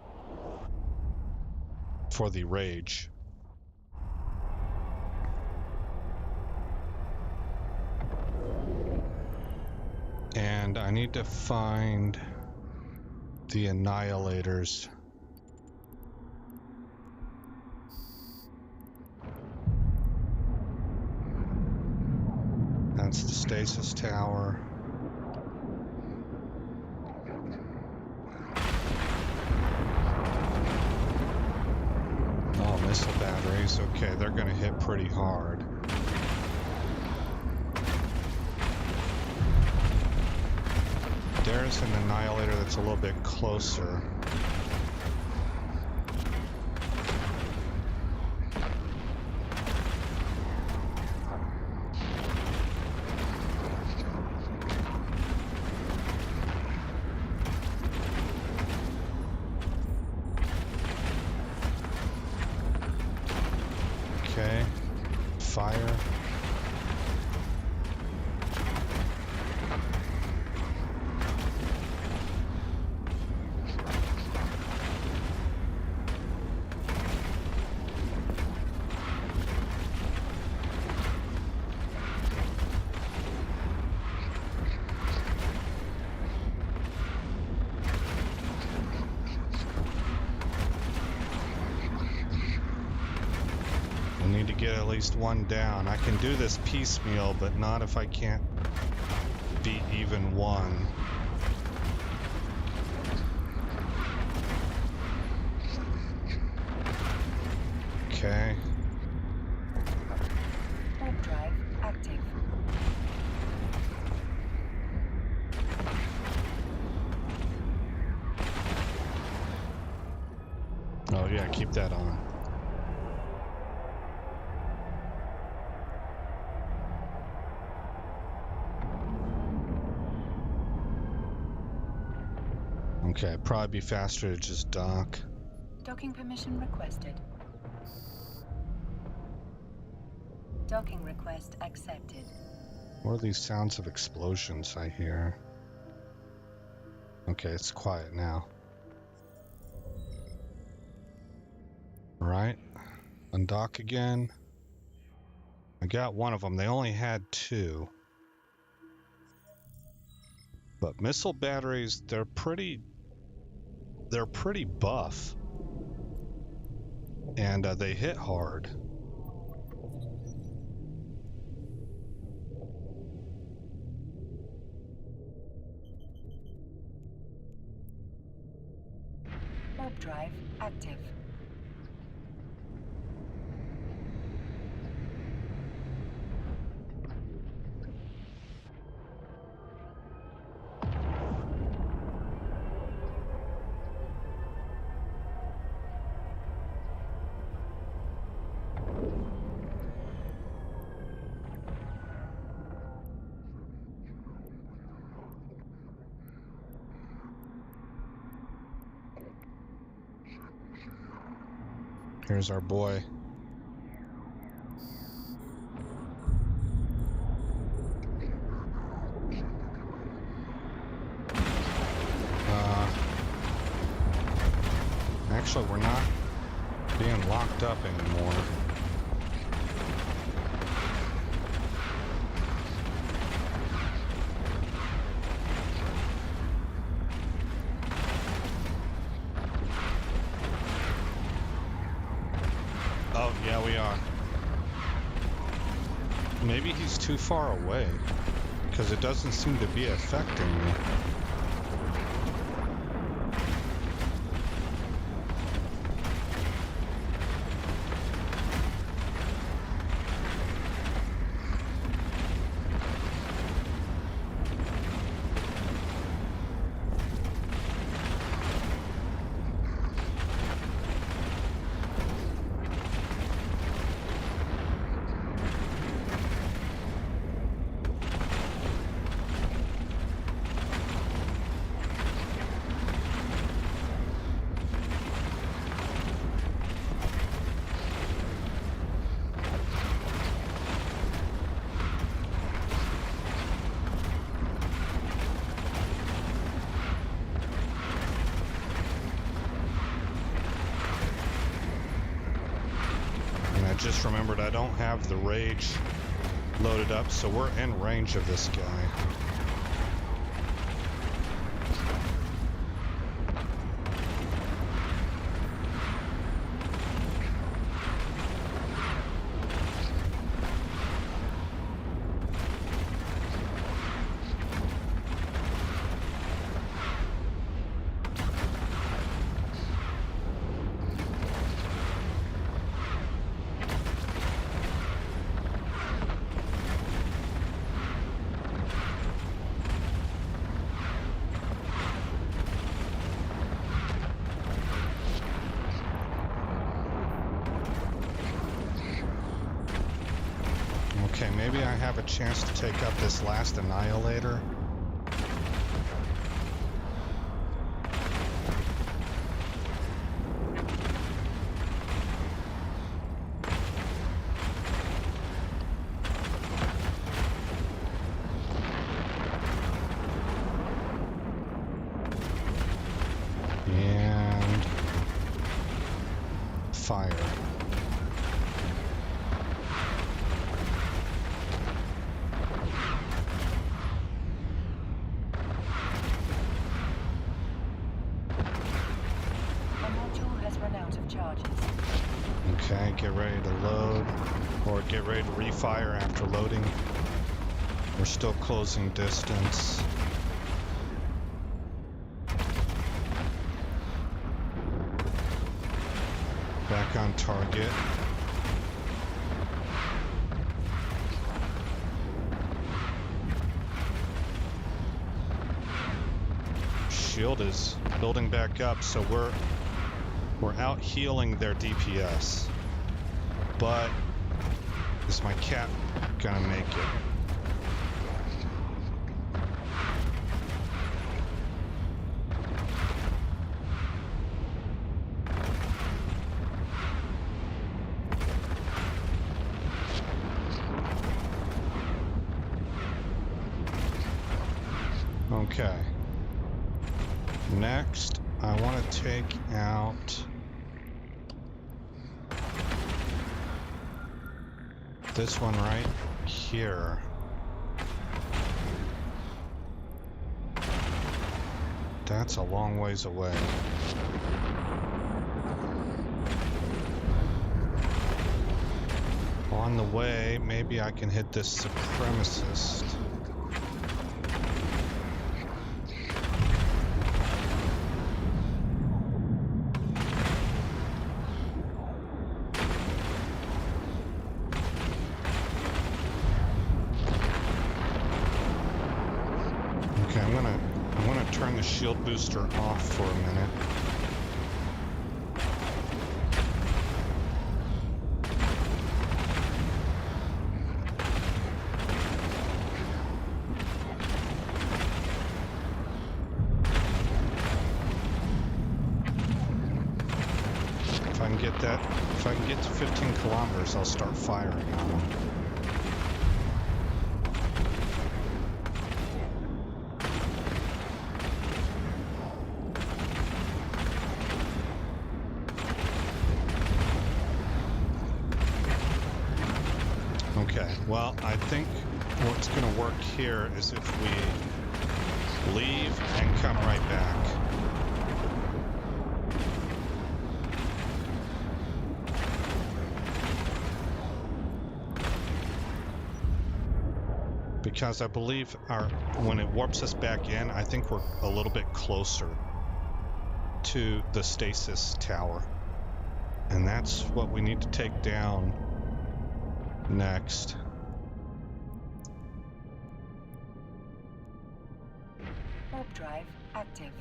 for the Rage. And I need to find the annihilators. That's the stasis tower. Oh, missile batteries. Okay, they're gonna hit pretty hard. There's an annihilator that's a little bit closer. Okay, fire. I need to get at least one down. I can do this piecemeal, but not if I can't beat even one. Okay. Warp drive active. yeah, keep that on. Okay, probably be faster to just dock. Docking permission requested. Docking request accepted. What are these sounds of explosions I hear? Okay, it's quiet now. Right, undock again. I got one of them. They only had two. But missile batteries, they're pretty buff. And they hit hard. Warp drive active. Here's our boy. Actually, we're not being locked up anymore. Oh, yeah, we are. Maybe he's too far away, because it doesn't seem to be affecting me. Just remembered I don't have the rage loaded up, so we're in range of this guy. Okay, maybe I have a chance to take up this last Annihilator. And fire. Okay, get ready to load, or get ready to refire after loading. We're still closing distance. Back on target. Shield is building back up, so we're We're out healing their DPS. But is my cat gonna make it? Okay. Next, I want to take out this one right here. That's a long ways away. On the way, maybe I can hit this supremacist. Okay, I'm gonna turn the shield booster off for a minute. If I can get to 15 kilometers, I'll start firing on them. Okay, well, I think what's going to work here is if we leave and come right back. Because I believe when it warps us back in, I think we're a little bit closer to the stasis tower. And that's what we need to take down next. Warp drive active.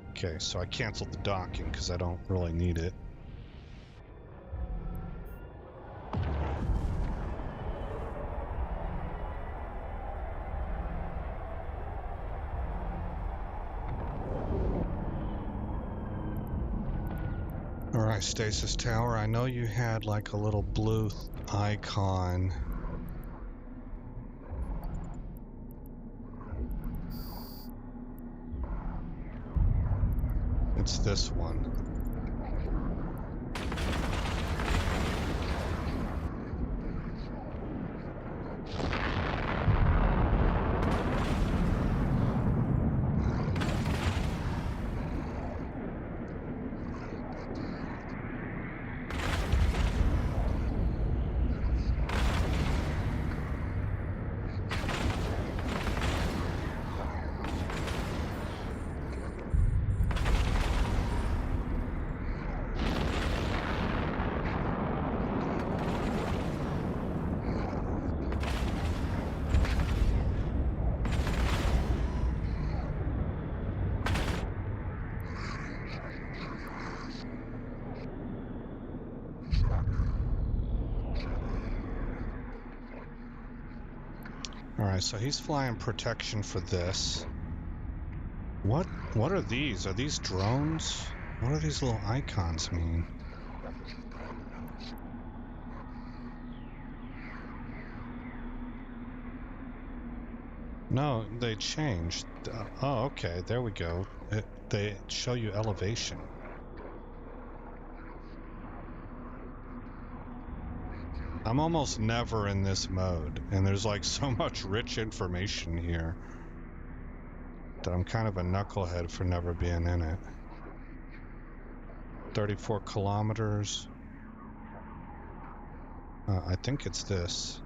Okay, so I canceled the docking because I don't really need it. Alright, Stasis Tower, I know you had like a little blue icon. It's this one. Alright, so he's flying protection for this. What are these? Are these drones? What do these little icons mean? No, they changed. Oh, okay, there we go. They show you elevation. I'm almost never in this mode, and there's like so much rich information here that I'm kind of a knucklehead for never being in it. 34 kilometers. I think it's this.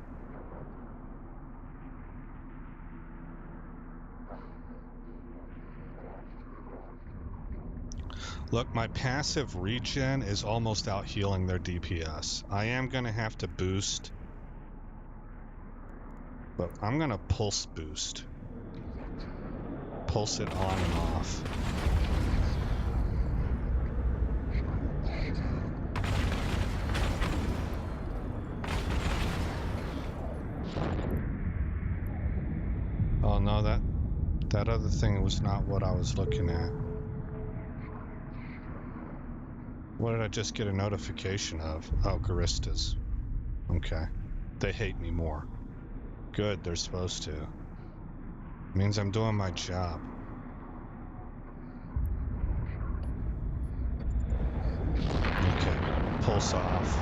Look, my passive regen is almost out healing their DPS. I am going to have to boost, but I'm going to pulse boost. Pulse it on and off. no, that other thing was not what I was looking at. What did I just get a notification of? Oh, Garistas. Okay. They hate me more. Good, they're supposed to. Means I'm doing my job. Okay. Pulse off.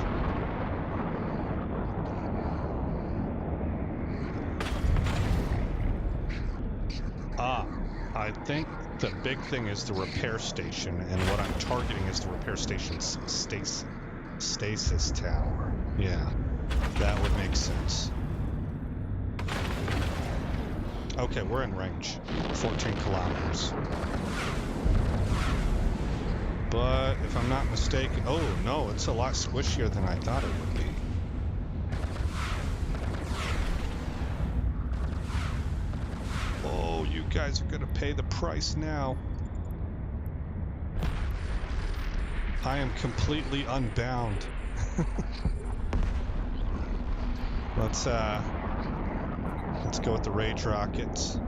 I think the big thing is the repair station, and what I'm targeting is the repair station's stasis tower. Yeah, that would make sense. Okay, we're in range. 14 kilometers. But if I'm not mistaken... Oh, no, it's a lot squishier than I thought it would be. Oh, you guys are going to pay the price now. I am completely unbound. Let's go with the Rage rockets.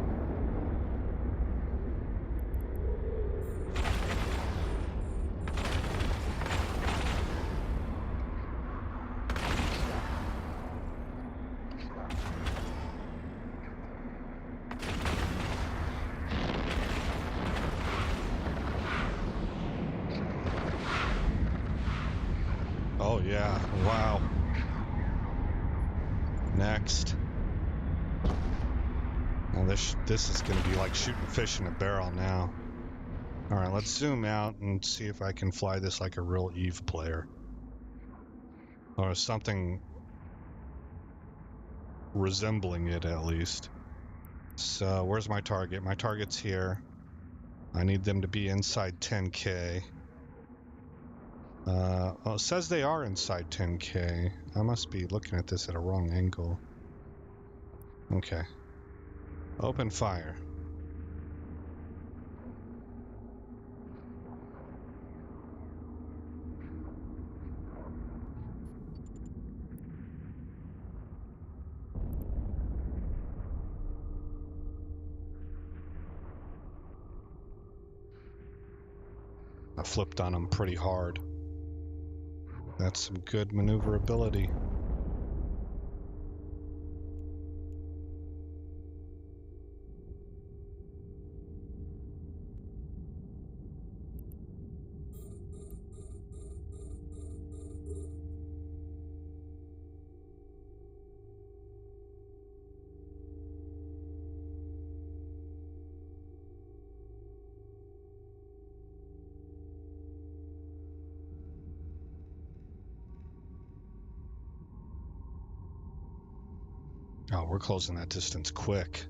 Oh yeah, wow. Next. Now this is going to be like shooting fish in a barrel now. All right, let's zoom out and see if I can fly this like a real Eve player. Or something resembling it at least. So where's my target? My target's here. I need them to be inside 10K. Oh, it says they are inside 10K. I must be looking at this at a wrong angle. Okay. Open fire. I flipped on them pretty hard. That's some good maneuverability. Oh, we're closing that distance quick.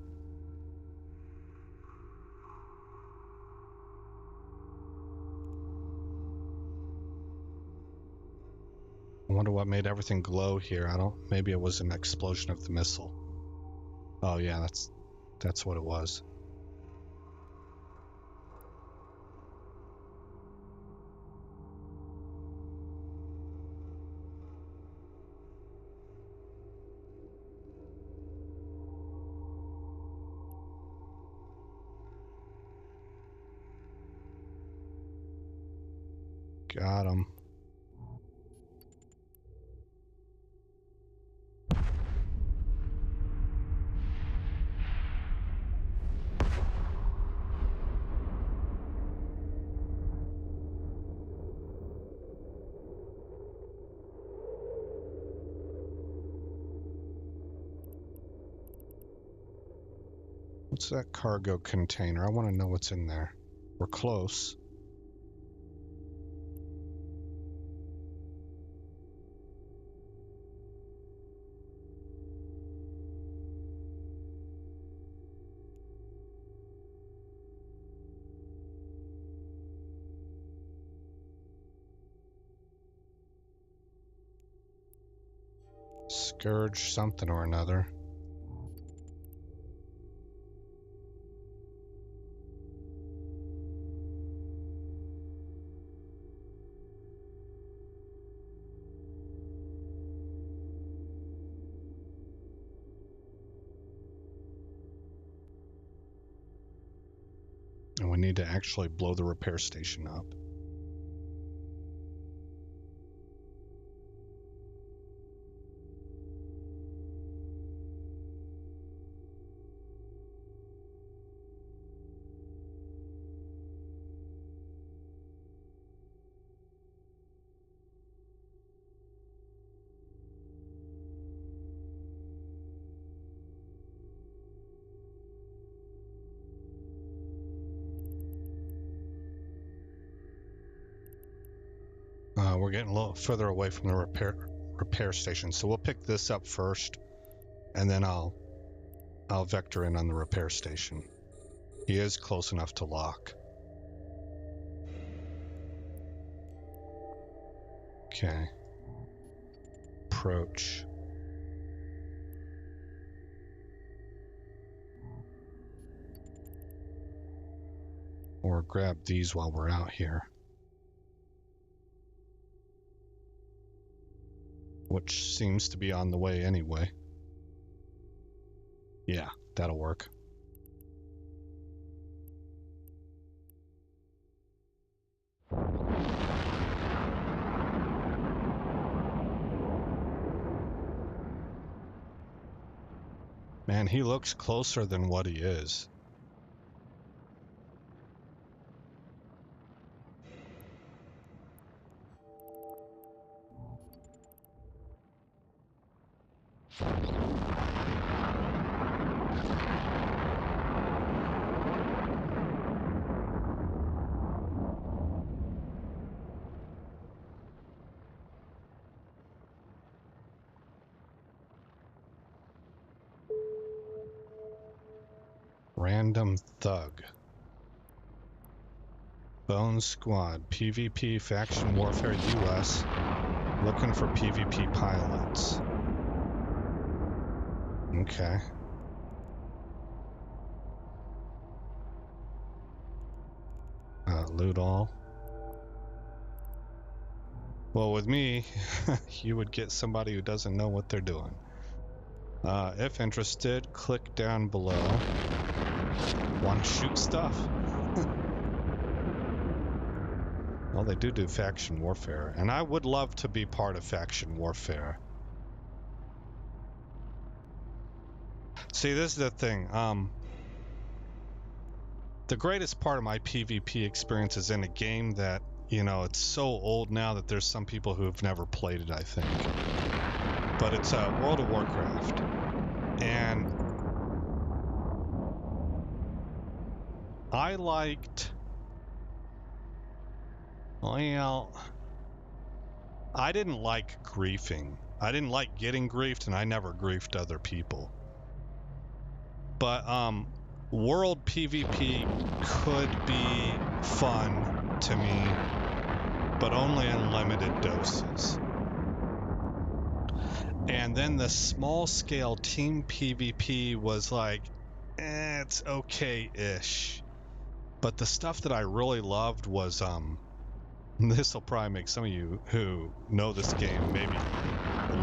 I wonder what made everything glow here. Maybe it was an explosion of the missile. Oh yeah, that's what it was. Got him. What's that cargo container? I want to know what's in there. We're close. Scourge something or another. we need to actually blow the repair station up. We're getting a little further away from the repair station, so we'll pick this up first, and then I'll vector in on the repair station. He is close enough to lock. Okay. Approach. Or grab these while we're out here. Which seems to be on the way anyway. Yeah, that'll work. Man, he looks closer than what he is. Random Thug. Bone Squad. PvP Faction Warfare US. Looking for PvP pilots. Okay. Loot all. Well, with me, you would get somebody who doesn't know what they're doing. If interested, click down below. Want to shoot stuff? Well, they do faction warfare, and I would love to be part of faction warfare. See, this is the thing. The greatest part of my PvP experience is in a game that, you know, it's so old now that there's some people who have never played it, I think. But it's World of Warcraft. And I liked... Well, I didn't like griefing. I didn't like getting griefed, and I never griefed other people. But world PvP could be fun to me, but only in limited doses. And then the small scale team PvP was like, it's okay-ish. But the stuff that I really loved was this will probably make some of you who know this game maybe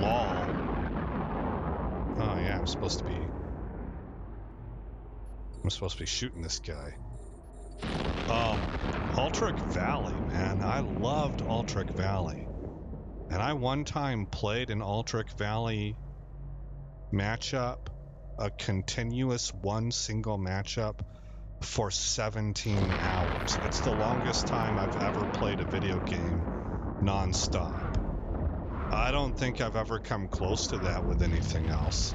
lol. Oh yeah, I'm supposed to be shooting this guy. Alterac Valley, man. I loved Alterac Valley. And I one time played an Alterac Valley matchup, a continuous one single matchup for 17 hours. It's the longest time I've ever played a video game non-stop. I don't think I've ever come close to that with anything else.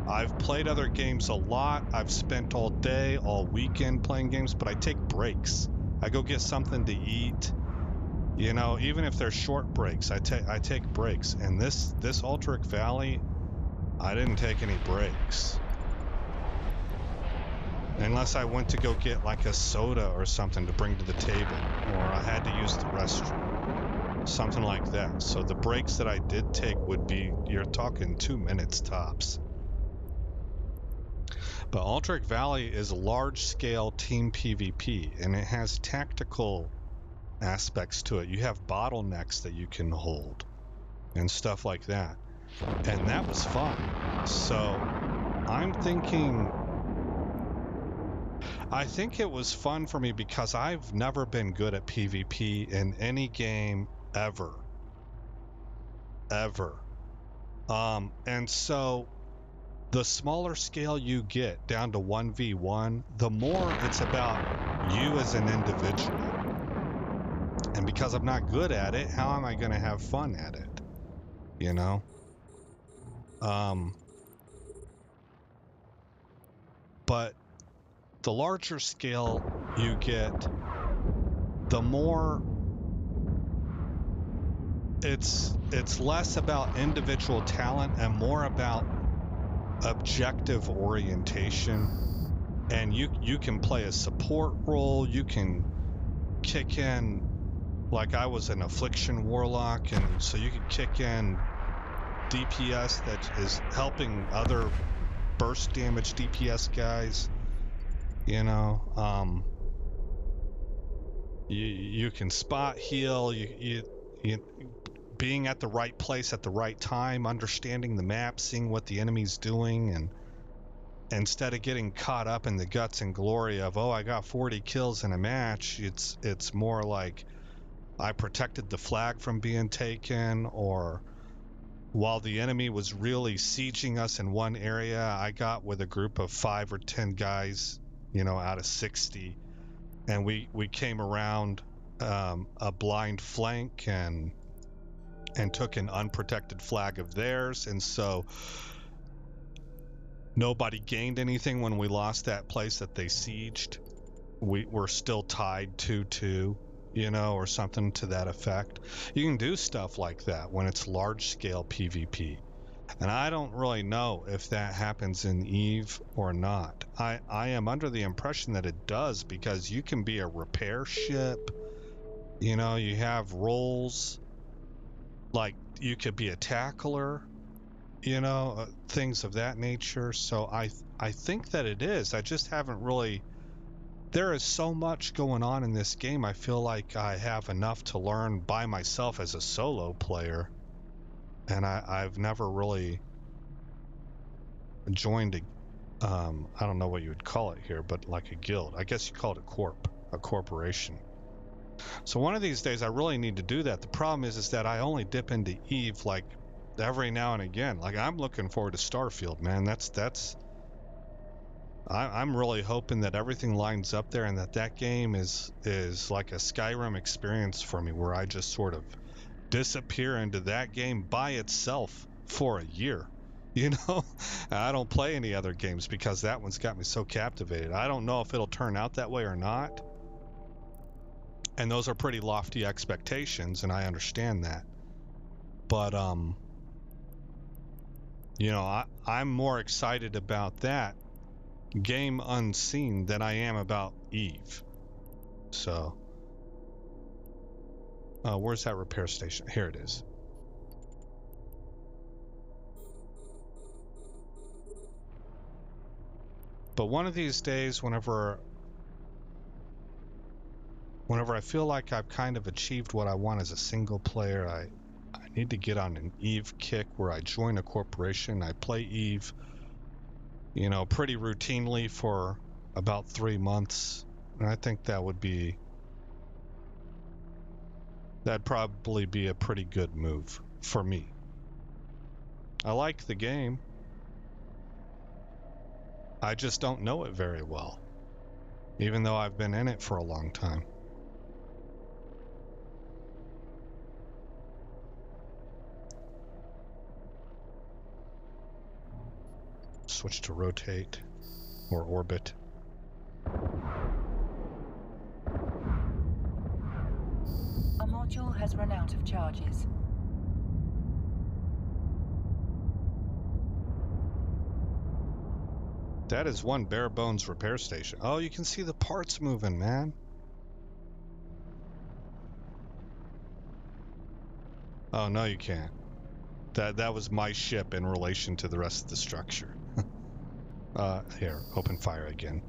I've played other games a lot. I've spent all day, all weekend playing games, but I take breaks. I go get something to eat. You know, even if they're short breaks, I take breaks. And this Alterac Valley, I didn't take any breaks. Unless I went to go get like a soda or something to bring to the table, or I had to use the restroom. Something like that. So the breaks that I did take would be, you're talking 2 minutes tops. But Alterac Valley is large-scale team PvP, and it has tactical aspects to it. You have bottlenecks that you can hold and stuff like that. And that was fun. So I'm thinking I think it was fun for me because I've never been good at PvP in any game ever. And so the smaller scale you get down to 1v1, the more it's about you as an individual. And because I'm not good at it, how am I going to have fun at it? You know? But the larger scale you get, the more it's less about individual talent and more about objective orientation. And you can play a support role, you can kick in, like I was an Affliction Warlock, and so you can kick in DPS that is helping other burst damage DPS guys. You know, you can spot heal, you being at the right place at the right time, understanding the map, seeing what the enemy's doing, and instead of getting caught up in the guts and glory of, oh, I got 40 kills in a match, it's more like I protected the flag from being taken, or while the enemy was really sieging us in one area, I got with a group of 5 or 10 guys, you know, out of 60, and we came around a blind flank and took an unprotected flag of theirs, and so nobody gained anything when we lost that place that they sieged. We were still tied 2-2, you know, or something to that effect. You can do stuff like that when it's large scale PvP. And I don't really know if that happens in EVE or not. I am under the impression that it does, because you can be a repair ship. You know, you have roles, like you could be a tackler, you know, things of that nature. So I think that it is. I just haven't really... There is so much going on in this game. I feel like I have enough to learn by myself as a solo player. And I've never really joined a, I don't know what you would call it here, but like a guild. I guess you call it a corporation. So one of these days I really need to do that. The problem is that I only dip into EVE like every now and again. Like I'm looking forward to Starfield, man. I'm really hoping that everything lines up there and that game is like a Skyrim experience for me, where I just sort of disappear into that game by itself for a year. You know, I don't play any other games because that one's got me so captivated. I don't know if it'll turn out that way or not. And those are pretty lofty expectations, and I understand that. But, you know, I'm more excited about that game unseen than I am about EVE. So, where's that repair station? Here it is. But one of these days, whenever I feel like I've kind of achieved what I want as a single player, I need to get on an EVE kick where I join a corporation. I play EVE, you know, pretty routinely for about 3 months. And I think that'd probably be a pretty good move for me. I like the game. I just don't know it very well, even though I've been in it for a long time. Switch to rotate or orbit. A module has run out of charges. That is one bare bones repair station. Oh, you can see the parts moving, man. Oh, no, you can't. That was my ship in relation to the rest of the structure. Here, open fire again.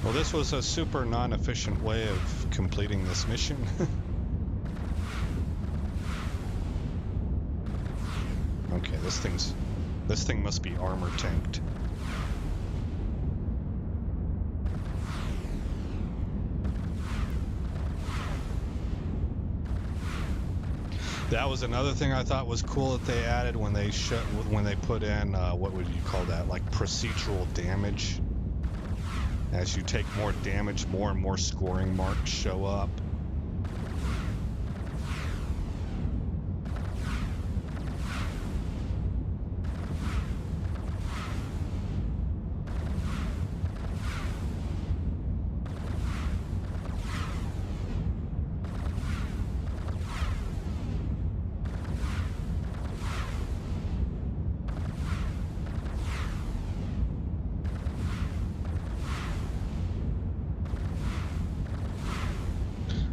Well, this was a super non-efficient way of completing this mission. Okay, this thing must be armor tanked. That was another thing I thought was cool that they added when they put in what would you call that, like procedural damage. As you take more damage, more and more scoring marks show up.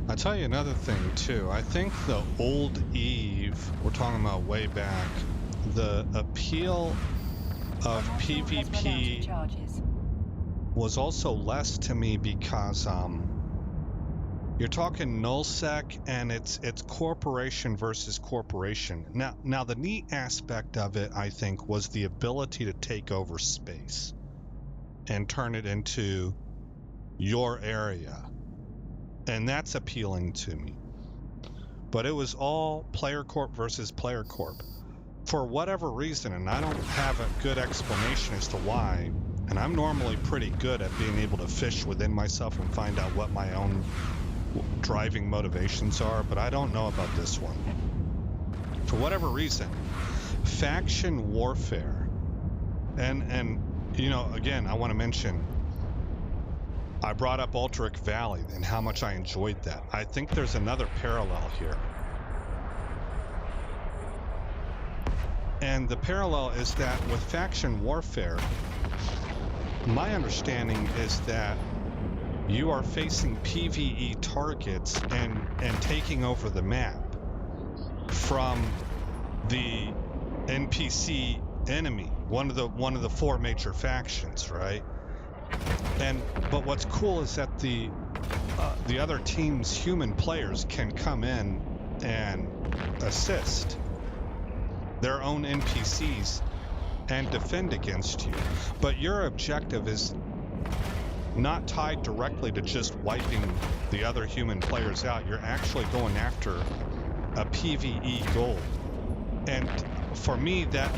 I'll tell you another thing too. I think the old Eve, we're talking about way back, the appeal of The module has run out of PvP charges. was also less to me because you're talking nullsec and it's corporation versus corporation. Now the neat aspect of it, I think, was the ability to take over space and turn it into your area. And that's appealing to me. But it was all player corp versus player corp. For whatever reason, and I don't have a good explanation as to why, and I'm normally pretty good at being able to fish within myself and find out what my own driving motivations are, but I don't know about this one. For whatever reason, faction warfare, and you know, again, I want to mention, I brought up Ulteric Valley and how much I enjoyed that. I think there's another parallel here. And the parallel is that with faction warfare, my understanding is that you are facing PvE targets and taking over the map from the NPC enemy, one of the four major factions, right? But what's cool is that the other team's human players can come in and assist their own NPCs and defend against you. But your objective is not tied directly to just wiping the other human players out. You're actually going after a PvE goal. And for me, that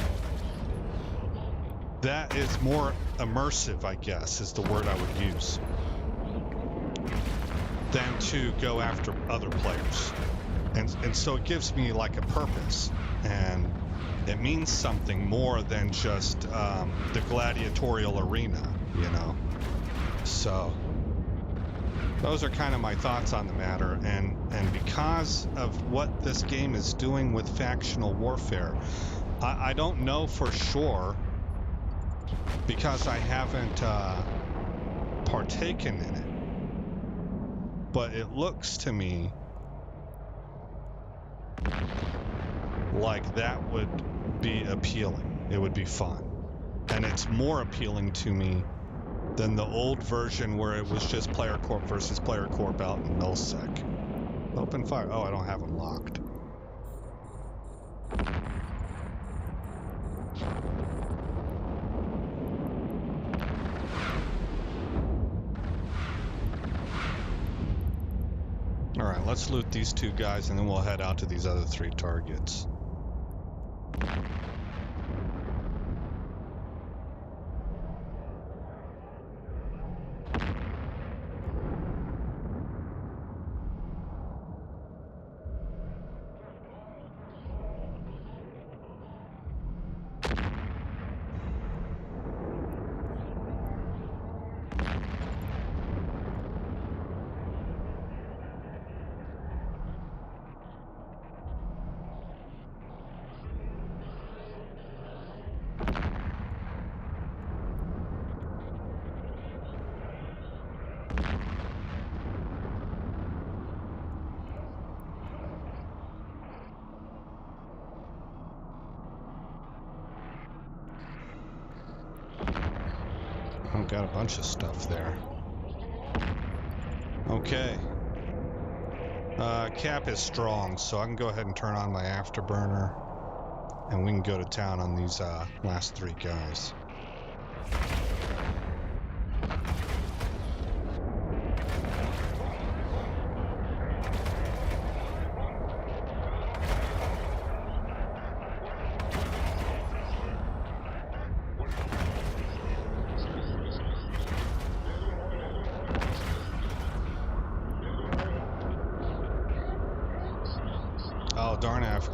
is more immersive, I guess, is the word I would use, than to go after other players. And so it gives me like a purpose, and it means something more than just the gladiatorial arena, you know? So those are kind of my thoughts on the matter, and because of what this game is doing with factional warfare, I don't know for sure, because I haven't partaken in it, but it looks to me like that would be appealing. It would be fun, and it's more appealing to me than the old version where it was just player corp versus player corp out in nullsec. Open fire. Oh, I don't have them locked. All right, let's loot these two guys and then we'll head out to these other three targets. I've got a bunch of stuff there. Okay. Cap is strong, so I can go ahead and turn on my afterburner, and we can go to town on these last three guys.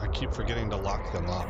I keep forgetting to lock them up.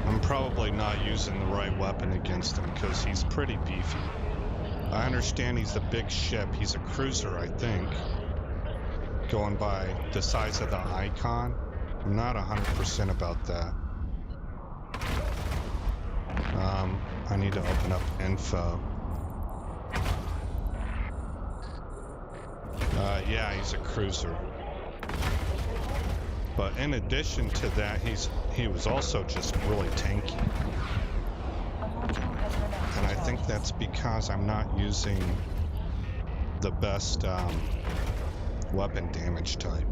I'm probably not using the right weapon against him because he's pretty beefy. I understand he's a big ship. He's a cruiser, I think. Going by the size of the icon. I'm not 100% about that. I need to open up info. Yeah, he's a cruiser. But in addition to that, he was also just really tanky. A module has run out. And I think that's because I'm not using the best weapon damage type.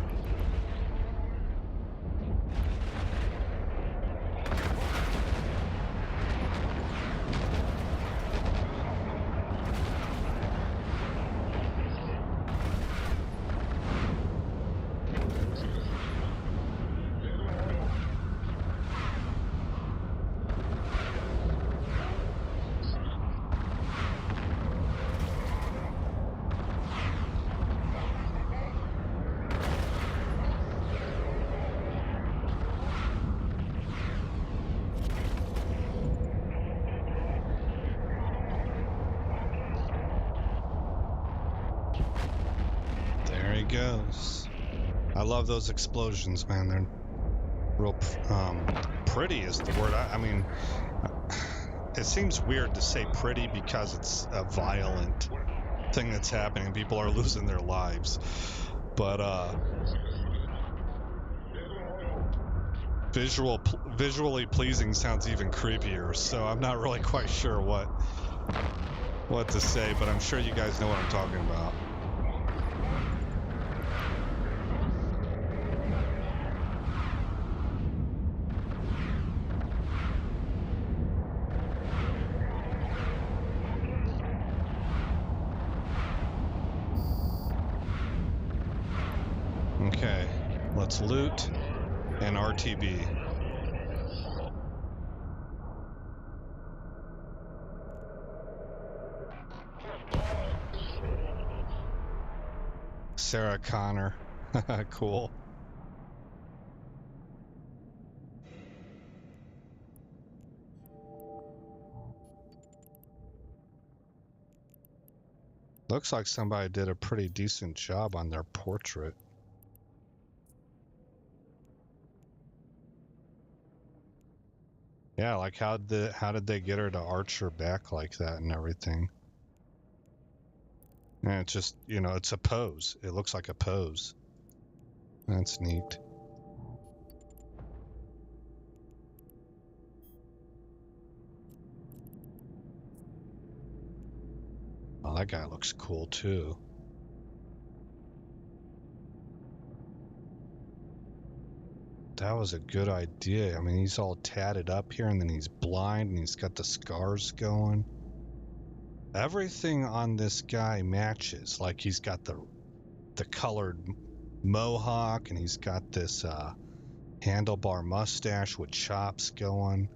There he goes. I love those explosions, man. They're real pretty is the word. I mean, it seems weird to say pretty because it's a violent thing that's happening. People are losing their lives. But visually pleasing sounds even creepier. So I'm not really quite sure what to say, but I'm sure you guys know what I'm talking about. Okay, let's loot and RTB. Sarah Connor. Cool. Looks like somebody did a pretty decent job on their portrait. Yeah, like how did they get her to arch her back like that and everything? And it's just, you know, it's a pose. It looks like a pose. That's neat. Oh, that guy looks cool too. That was a good idea. I mean, he's all tatted up here and then he's blind and he's got the scars going. Everything on this guy matches. Like he's got the colored mohawk and he's got this handlebar mustache with chops going.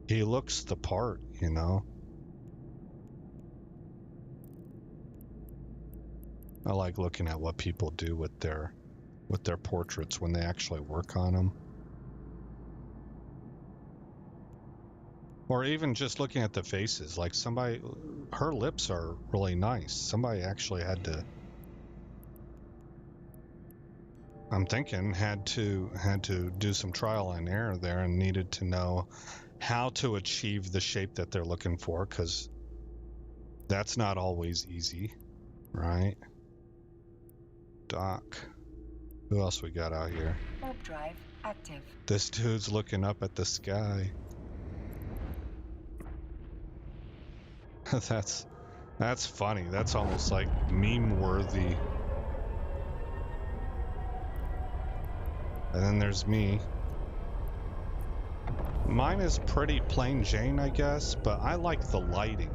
He looks the part, you know. I like looking at what people do with their portraits when they actually work on them. Or even just looking at the faces, like her lips are really nice. Somebody actually had to, I'm thinking, had to do some trial and error there and needed to know how to achieve the shape that they're looking for, because that's not always easy, right? Doc. Who else we got out here? Warp drive active. This dude's looking up at the sky. That's funny. That's almost like meme worthy. And then there's me. Mine is pretty plain Jane, I guess, but I like the lighting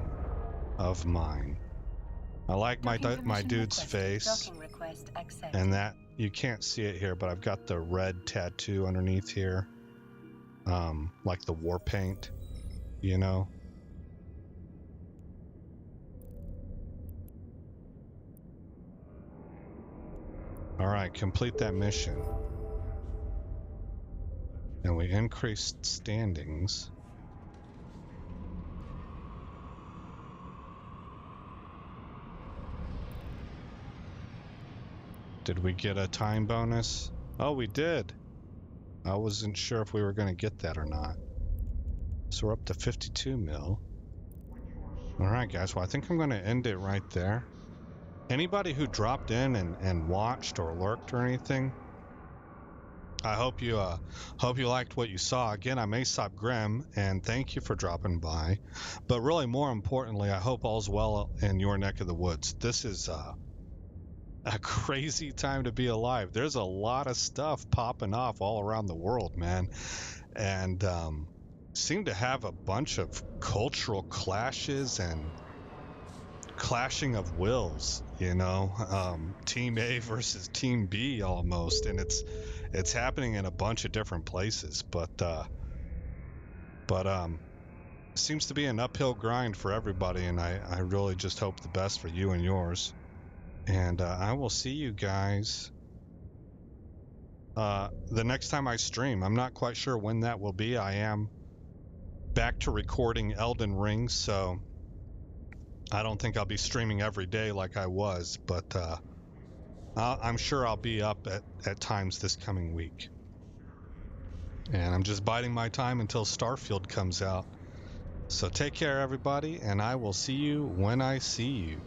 of mine. I like my dude's face, and that you can't see it here, but I've got the red tattoo underneath here, like the war paint, you know. All right, complete that mission. And we increased standings. Did we get a time bonus? Oh, we did. I wasn't sure if we were going to get that or not. So we're up to 52 mil. All right, guys. Well, I think I'm going to end it right there. Anybody who dropped in and watched or lurked or anything, I hope you liked what you saw. Again, I'm Aesop Grimm, and thank you for dropping by. But really, more importantly, I hope all's well in your neck of the woods. This is a crazy time to be alive. There's a lot of stuff popping off all around the world, man, and seem to have a bunch of cultural clashes and clashing of wills, you know, Team A versus Team B almost, and it's happening in a bunch of different places, but seems to be an uphill grind for everybody, and I really just hope the best for you and yours. And I will see you guys the next time I stream. I'm not quite sure when that will be. I am back to recording Elden Ring, so I don't think I'll be streaming every day like I was, but I'm sure I'll be up at times this coming week. And I'm just biding my time until Starfield comes out. So take care, everybody, and I will see you when I see you.